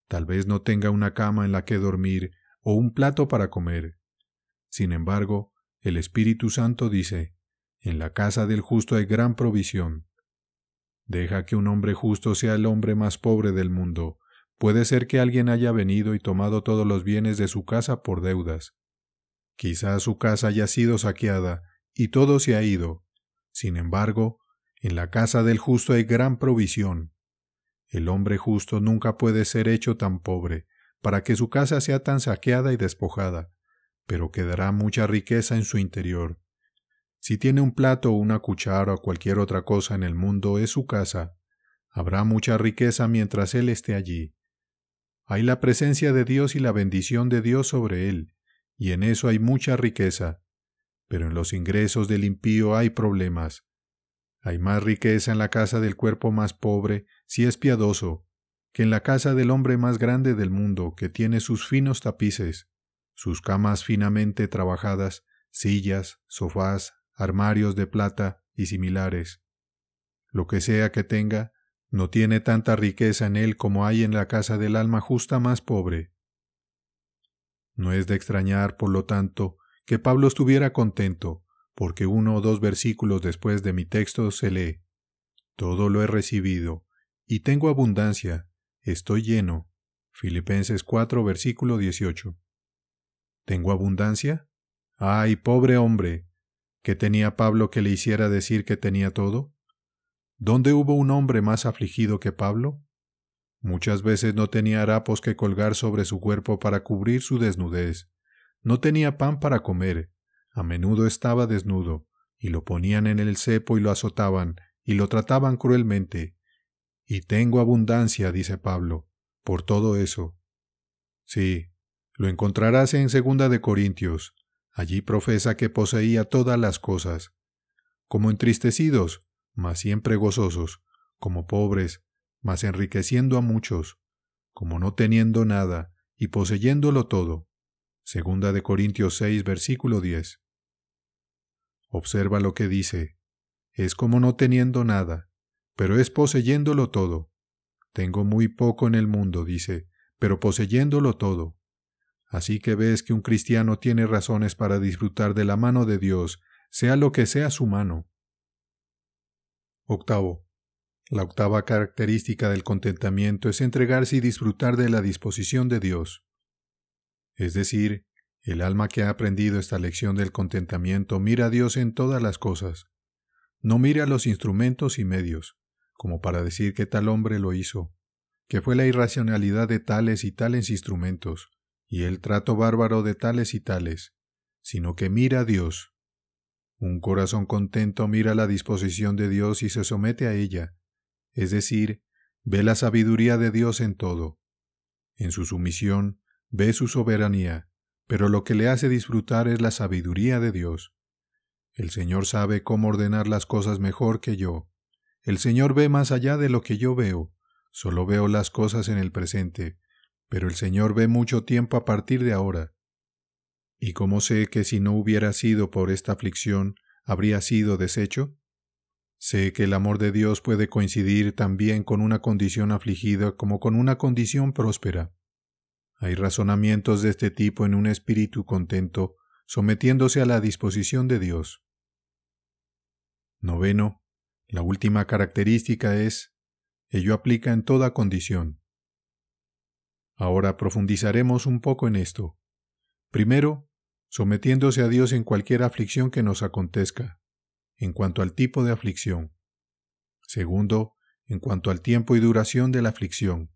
Tal vez no tenga una cama en la que dormir o un plato para comer. Sin embargo, el Espíritu Santo dice, en la casa del justo hay gran provisión. Deja que un hombre justo sea el hombre más pobre del mundo. Puede ser que alguien haya venido y tomado todos los bienes de su casa por deudas. Quizás su casa haya sido saqueada y todo se ha ido. Sin embargo, en la casa del justo hay gran provisión. El hombre justo nunca puede ser hecho tan pobre, para que su casa sea tan saqueada y despojada, pero quedará mucha riqueza en su interior. Si tiene un plato o una cuchara o cualquier otra cosa en el mundo, es su casa. Habrá mucha riqueza mientras él esté allí. Hay la presencia de Dios y la bendición de Dios sobre él, y en eso hay mucha riqueza. Pero en los ingresos del impío hay problemas. Hay más riqueza en la casa del cuerpo más pobre, si es piadoso, que en la casa del hombre más grande del mundo, que tiene sus finos tapices, sus camas finamente trabajadas, sillas, sofás, armarios de plata y similares. Lo que sea que tenga, no tiene tanta riqueza en él como hay en la casa del alma justa más pobre. No es de extrañar, por lo tanto, que Pablo estuviera contento, porque 1 o 2 versículos después de mi texto se lee, todo lo he recibido, y tengo abundancia, estoy lleno. Filipenses 4, versículo 18. ¿Tengo abundancia? ¡Ay, pobre hombre! ¿Qué tenía Pablo que le hiciera decir que tenía todo? ¿Dónde hubo un hombre más afligido que Pablo? Muchas veces no tenía harapos que colgar sobre su cuerpo para cubrir su desnudez. No tenía pan para comer. A menudo estaba desnudo, y lo ponían en el cepo y lo azotaban, y lo trataban cruelmente. Y tengo abundancia, dice Pablo, por todo eso. Sí, lo encontrarás en 2 de Corintios. Allí profesa que poseía todas las cosas. Como entristecidos, mas siempre gozosos, como pobres, mas enriqueciendo a muchos, como no teniendo nada y poseyéndolo todo. 2 de Corintios 6, versículo 10. Observa lo que dice. Es como no teniendo nada, pero es poseyéndolo todo. Tengo muy poco en el mundo, dice, pero poseyéndolo todo. Así que ves que un cristiano tiene razones para disfrutar de la mano de Dios, sea lo que sea su mano. Octavo. La octava característica del contentamiento es entregarse y disfrutar de la disposición de Dios. Es decir, el alma que ha aprendido esta lección del contentamiento mira a Dios en todas las cosas. No mira los instrumentos y medios, como para decir que tal hombre lo hizo, que fue la irracionalidad de tales y tales instrumentos, y el trato bárbaro de tales y tales, sino que mira a Dios. Un corazón contento mira la disposición de Dios y se somete a ella, es decir, ve la sabiduría de Dios en todo. En su sumisión, ve su soberanía, pero lo que le hace disfrutar es la sabiduría de Dios. El Señor sabe cómo ordenar las cosas mejor que yo. El Señor ve más allá de lo que yo veo. Solo veo las cosas en el presente, pero el Señor ve mucho tiempo a partir de ahora. ¿Y cómo sé que si no hubiera sido por esta aflicción, habría sido deshecho? Sé que el amor de Dios puede coincidir también con una condición afligida como con una condición próspera. Hay razonamientos de este tipo en un espíritu contento, sometiéndose a la disposición de Dios. Noveno, la última característica es, ello aplica en toda condición. Ahora profundizaremos un poco en esto. Primero, sometiéndose a Dios en cualquier aflicción que nos acontezca, en cuanto al tipo de aflicción. Segundo, en cuanto al tiempo y duración de la aflicción.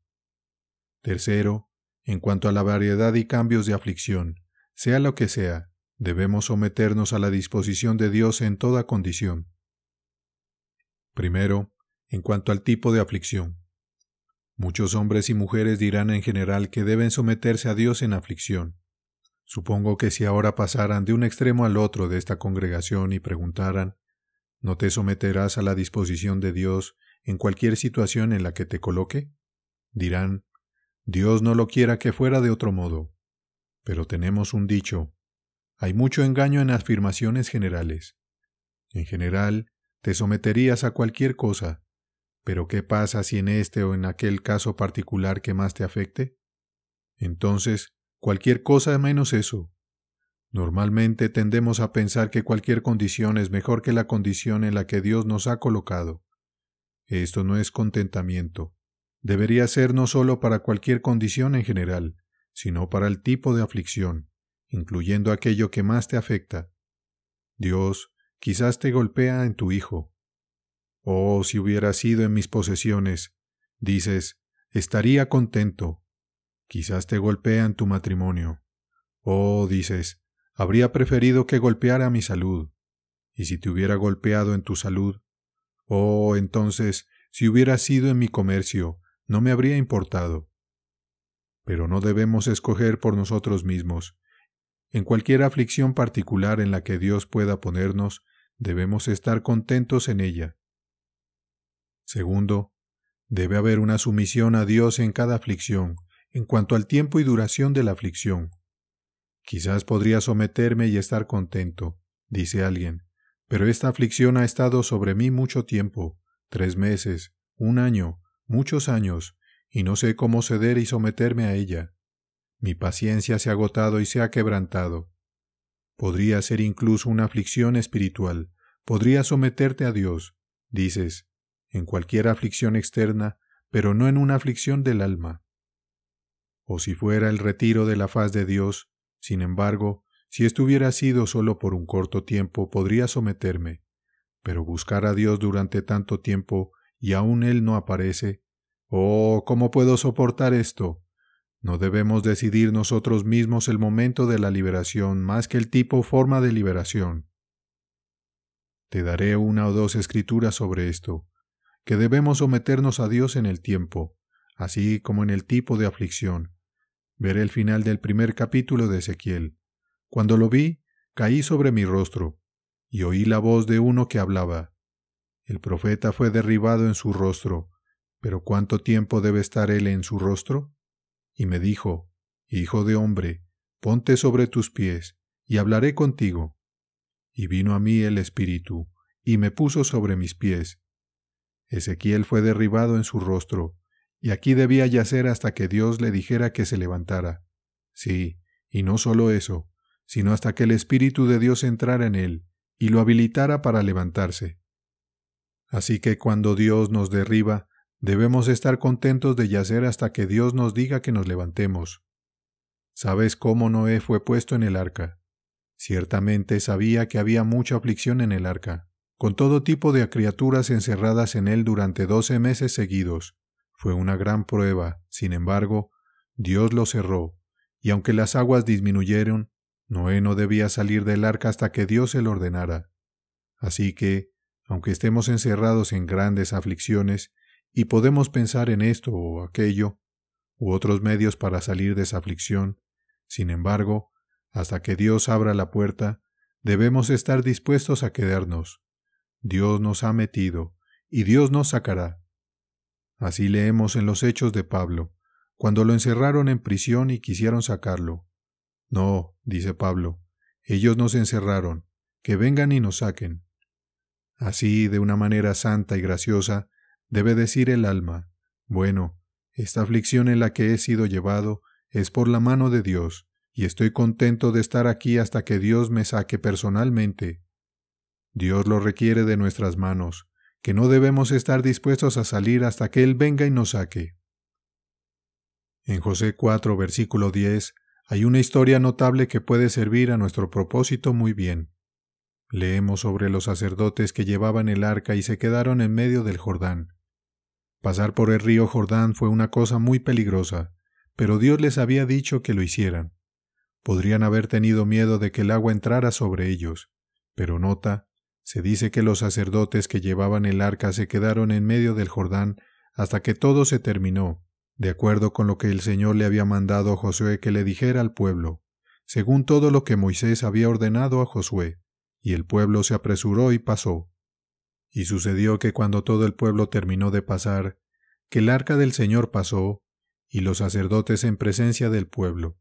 Tercero, en cuanto a la variedad y cambios de aflicción, sea lo que sea, debemos someternos a la disposición de Dios en toda condición. Primero, en cuanto al tipo de aflicción. Muchos hombres y mujeres dirán en general que deben someterse a Dios en aflicción. Supongo que si ahora pasaran de un extremo al otro de esta congregación y preguntaran, ¿no te someterás a la disposición de Dios en cualquier situación en la que te coloque? Dirán, Dios no lo quiera que fuera de otro modo. Pero tenemos un dicho, hay mucho engaño en afirmaciones generales. En general, te someterías a cualquier cosa, pero ¿qué pasa si en este o en aquel caso particular que más te afecte? Entonces, cualquier cosa menos eso. Normalmente tendemos a pensar que cualquier condición es mejor que la condición en la que Dios nos ha colocado. Esto no es contentamiento. Debería ser no solo para cualquier condición en general, sino para el tipo de aflicción, incluyendo aquello que más te afecta. Dios quizás te golpea en tu hijo. Oh, si hubiera sido en mis posesiones, dices, estaría contento. Quizás te golpea en tu matrimonio. Oh, dices, habría preferido que golpeara mi salud. Y si te hubiera golpeado en tu salud, oh, entonces, si hubiera sido en mi comercio, no me habría importado. Pero no debemos escoger por nosotros mismos. En cualquier aflicción particular en la que Dios pueda ponernos, debemos estar contentos en ella. Segundo, debe haber una sumisión a Dios en cada aflicción, en cuanto al tiempo y duración de la aflicción. Quizás podría someterme y estar contento, dice alguien, pero esta aflicción ha estado sobre mí mucho tiempo, 3 meses, 1 año, muchos años, y no sé cómo ceder y someterme a ella. Mi paciencia se ha agotado y se ha quebrantado. Podría ser incluso una aflicción espiritual, podría someterte a Dios, dices, en cualquier aflicción externa, pero no en una aflicción del alma. O si fuera el retiro de la faz de Dios, sin embargo, si esto hubiera sido solo por un corto tiempo, podría someterme, pero buscar a Dios durante tanto tiempo y aún Él no aparece. ¡Oh, cómo puedo soportar esto! No debemos decidir nosotros mismos el momento de la liberación más que el tipo o forma de liberación. Te daré 1 o 2 escrituras sobre esto, que debemos someternos a Dios en el tiempo, así como en el tipo de aflicción. Veré el final del 1 capítulo de Ezequiel. Cuando lo vi, caí sobre mi rostro, y oí la voz de uno que hablaba. El profeta fue derribado en su rostro, pero ¿cuánto tiempo debe estar él en su rostro? Y me dijo, Hijo de hombre, ponte sobre tus pies, y hablaré contigo. Y vino a mí el Espíritu, y me puso sobre mis pies. Ezequiel fue derribado en su rostro, y aquí debía yacer hasta que Dios le dijera que se levantara. Sí, y no solo eso, sino hasta que el Espíritu de Dios entrara en él, y lo habilitara para levantarse. Así que cuando Dios nos derriba, debemos estar contentos de yacer hasta que Dios nos diga que nos levantemos. ¿Sabes cómo Noé fue puesto en el arca? Ciertamente sabía que había mucha aflicción en el arca, con todo tipo de criaturas encerradas en él durante 12 meses seguidos. Fue una gran prueba, sin embargo, Dios lo cerró, y aunque las aguas disminuyeron, Noé no debía salir del arca hasta que Dios se lo ordenara. Así que, aunque estemos encerrados en grandes aflicciones, y podemos pensar en esto o aquello, u otros medios para salir de esa aflicción, sin embargo, hasta que Dios abra la puerta, debemos estar dispuestos a quedarnos. Dios nos ha metido, y Dios nos sacará. Así leemos en los Hechos de Pablo, cuando lo encerraron en prisión y quisieron sacarlo. No, dice Pablo, ellos nos encerraron, que vengan y nos saquen. Así, de una manera santa y graciosa, debe decir el alma, bueno, esta aflicción en la que he sido llevado es por la mano de Dios, y estoy contento de estar aquí hasta que Dios me saque personalmente. Dios lo requiere de nuestras manos, que no debemos estar dispuestos a salir hasta que Él venga y nos saque. En Josué 4, versículo 10, hay una historia notable que puede servir a nuestro propósito muy bien. Leemos sobre los sacerdotes que llevaban el arca y se quedaron en medio del Jordán. Pasar por el río Jordán fue una cosa muy peligrosa, pero Dios les había dicho que lo hicieran. Podrían haber tenido miedo de que el agua entrara sobre ellos, pero nota, Se dice que los sacerdotes que llevaban el arca se quedaron en medio del Jordán hasta que todo se terminó, de acuerdo con lo que el Señor le había mandado a Josué que le dijera al pueblo, según todo lo que Moisés había ordenado a Josué, y el pueblo se apresuró y pasó. Y sucedió que cuando todo el pueblo terminó de pasar, que el arca del Señor pasó, y los sacerdotes en presencia del pueblo.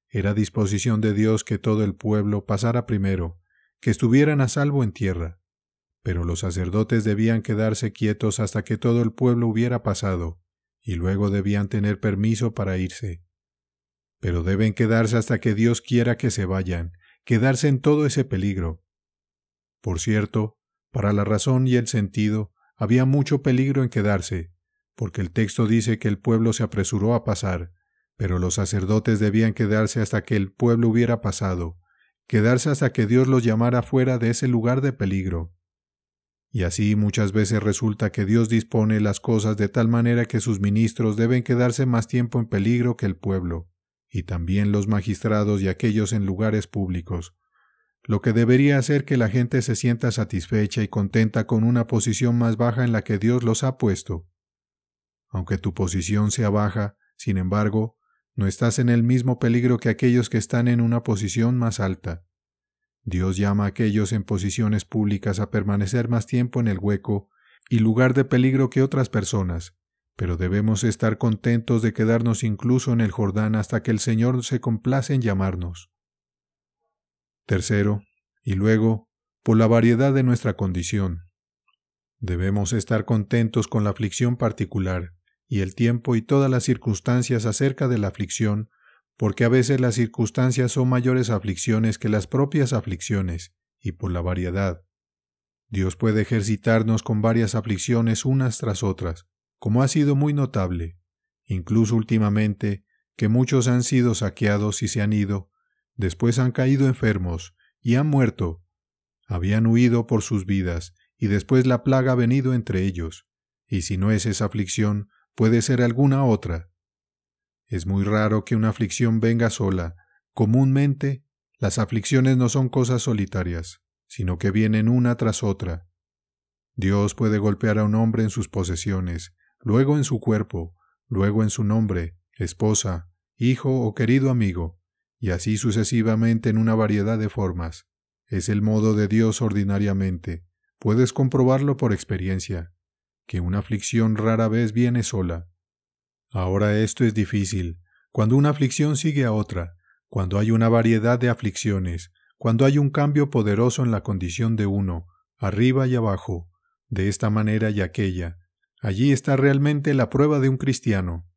Era disposición de Dios que todo el pueblo pasara primero, que estuvieran a salvo en tierra, pero los sacerdotes debían quedarse quietos hasta que todo el pueblo hubiera pasado, y luego debían tener permiso para irse. Pero deben quedarse hasta que Dios quiera que se vayan, quedarse en todo ese peligro. Por cierto, para la razón y el sentido, había mucho peligro en quedarse, porque el texto dice que el pueblo se apresuró a pasar, pero los sacerdotes debían quedarse hasta que el pueblo hubiera pasado, quedarse hasta que Dios los llamara fuera de ese lugar de peligro. Y así muchas veces resulta que Dios dispone las cosas de tal manera que sus ministros deben quedarse más tiempo en peligro que el pueblo, y también los magistrados y aquellos en lugares públicos, lo que debería hacer que la gente se sienta satisfecha y contenta con una posición más baja en la que Dios los ha puesto. Aunque tu posición sea baja, sin embargo, no estás en el mismo peligro que aquellos que están en una posición más alta. Dios llama a aquellos en posiciones públicas a permanecer más tiempo en el hueco y lugar de peligro que otras personas, pero debemos estar contentos de quedarnos incluso en el Jordán hasta que el Señor se complace en llamarnos. Tercero, y luego, por la variedad de nuestra condición. Debemos estar contentos con la aflicción particular, y el tiempo y todas las circunstancias acerca de la aflicción, porque a veces las circunstancias son mayores aflicciones que las propias aflicciones, y por la variedad. Dios puede ejercitarnos con varias aflicciones unas tras otras, como ha sido muy notable, incluso últimamente, que muchos han sido saqueados y se han ido, después han caído enfermos y han muerto, habían huido por sus vidas, y después la plaga ha venido entre ellos, y si no es esa aflicción, puede ser alguna otra. Es muy raro que una aflicción venga sola. Comúnmente, las aflicciones no son cosas solitarias, sino que vienen una tras otra. Dios puede golpear a un hombre en sus posesiones, luego en su cuerpo, luego en su nombre, esposa, hijo o querido amigo, y así sucesivamente en una variedad de formas. Es el modo de Dios ordinariamente. Puedes comprobarlo por experiencia, que una aflicción rara vez viene sola. Ahora esto es difícil, cuando una aflicción sigue a otra, cuando hay una variedad de aflicciones, cuando hay un cambio poderoso en la condición de uno, arriba y abajo, de esta manera y aquella. Allí está realmente la prueba de un cristiano.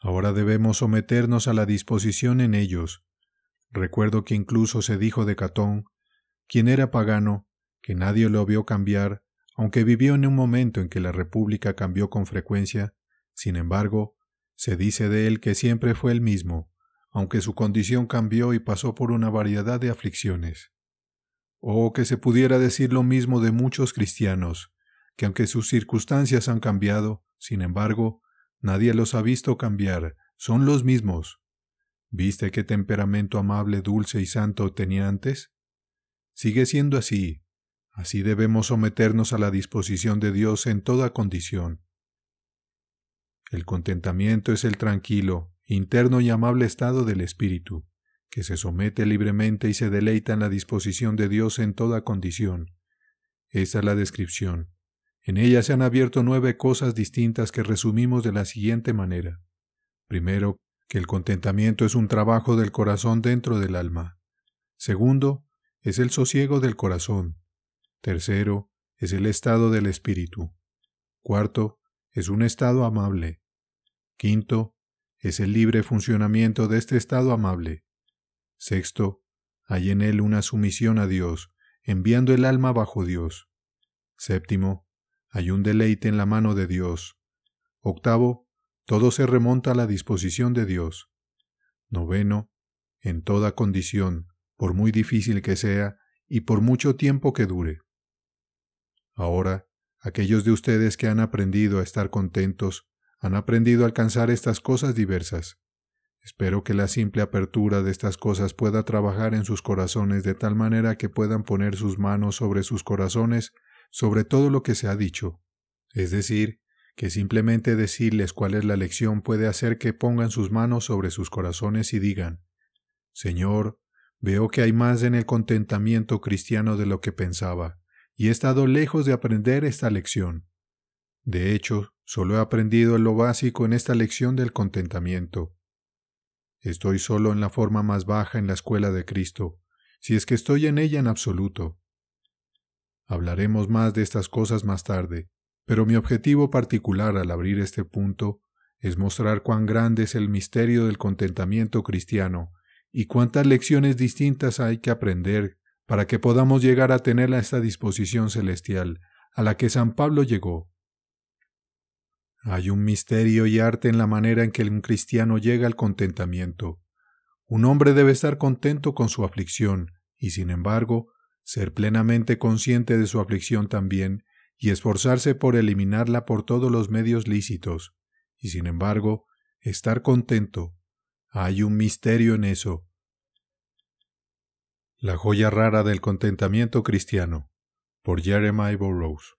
Ahora debemos someternos a la disposición en ellos. Recuerdo que incluso se dijo de Catón, quien era pagano, que nadie lo vio cambiar, aunque vivió en un momento en que la República cambió con frecuencia. Sin embargo, se dice de él que siempre fue el mismo, aunque su condición cambió y pasó por una variedad de aflicciones. O que se pudiera decir lo mismo de muchos cristianos, que aunque sus circunstancias han cambiado, sin embargo, nadie los ha visto cambiar, son los mismos. ¿Viste qué temperamento amable, dulce y santo tenía antes? Sigue siendo así. Así debemos someternos a la disposición de Dios en toda condición. El contentamiento es el tranquilo, interno y amable estado del espíritu, que se somete libremente y se deleita en la disposición de Dios en toda condición. Esta es la descripción. En ella se han abierto 9 cosas distintas que resumimos de la siguiente manera. Primero, que el contentamiento es un trabajo del corazón dentro del alma. Segundo, es el sosiego del corazón. Tercero, es el estado del espíritu. Cuarto, es un estado amable. Quinto, es el libre funcionamiento de este estado amable. Sexto, hay en él una sumisión a Dios, enviando el alma bajo Dios. Séptimo, hay un deleite en la mano de Dios. Octavo, todo se remonta a la disposición de Dios. Noveno, en toda condición, por muy difícil que sea y por mucho tiempo que dure. Ahora, aquellos de ustedes que han aprendido a estar contentos, han aprendido a alcanzar estas cosas diversas. Espero que la simple apertura de estas cosas pueda trabajar en sus corazones de tal manera que puedan poner sus manos sobre sus corazones sobre todo lo que se ha dicho. Es decir, que simplemente decirles cuál es la lección puede hacer que pongan sus manos sobre sus corazones y digan: Señor, veo que hay más en el contentamiento cristiano de lo que pensaba, y he estado lejos de aprender esta lección. De hecho, solo he aprendido lo básico en esta lección del contentamiento. Estoy solo en la forma más baja en la escuela de Cristo, si es que estoy en ella en absoluto. Hablaremos más de estas cosas más tarde, pero mi objetivo particular al abrir este punto es mostrar cuán grande es el misterio del contentamiento cristiano y cuántas lecciones distintas hay que aprender para que podamos llegar a tener esta disposición celestial a la que San Pablo llegó. Hay un misterio y arte en la manera en que un cristiano llega al contentamiento. Un hombre debe estar contento con su aflicción y, sin embargo, ser plenamente consciente de su aflicción también y esforzarse por eliminarla por todos los medios lícitos. Y, sin embargo, estar contento. Hay un misterio en eso. La joya rara del contentamiento cristiano, por Jeremiah Burroughs.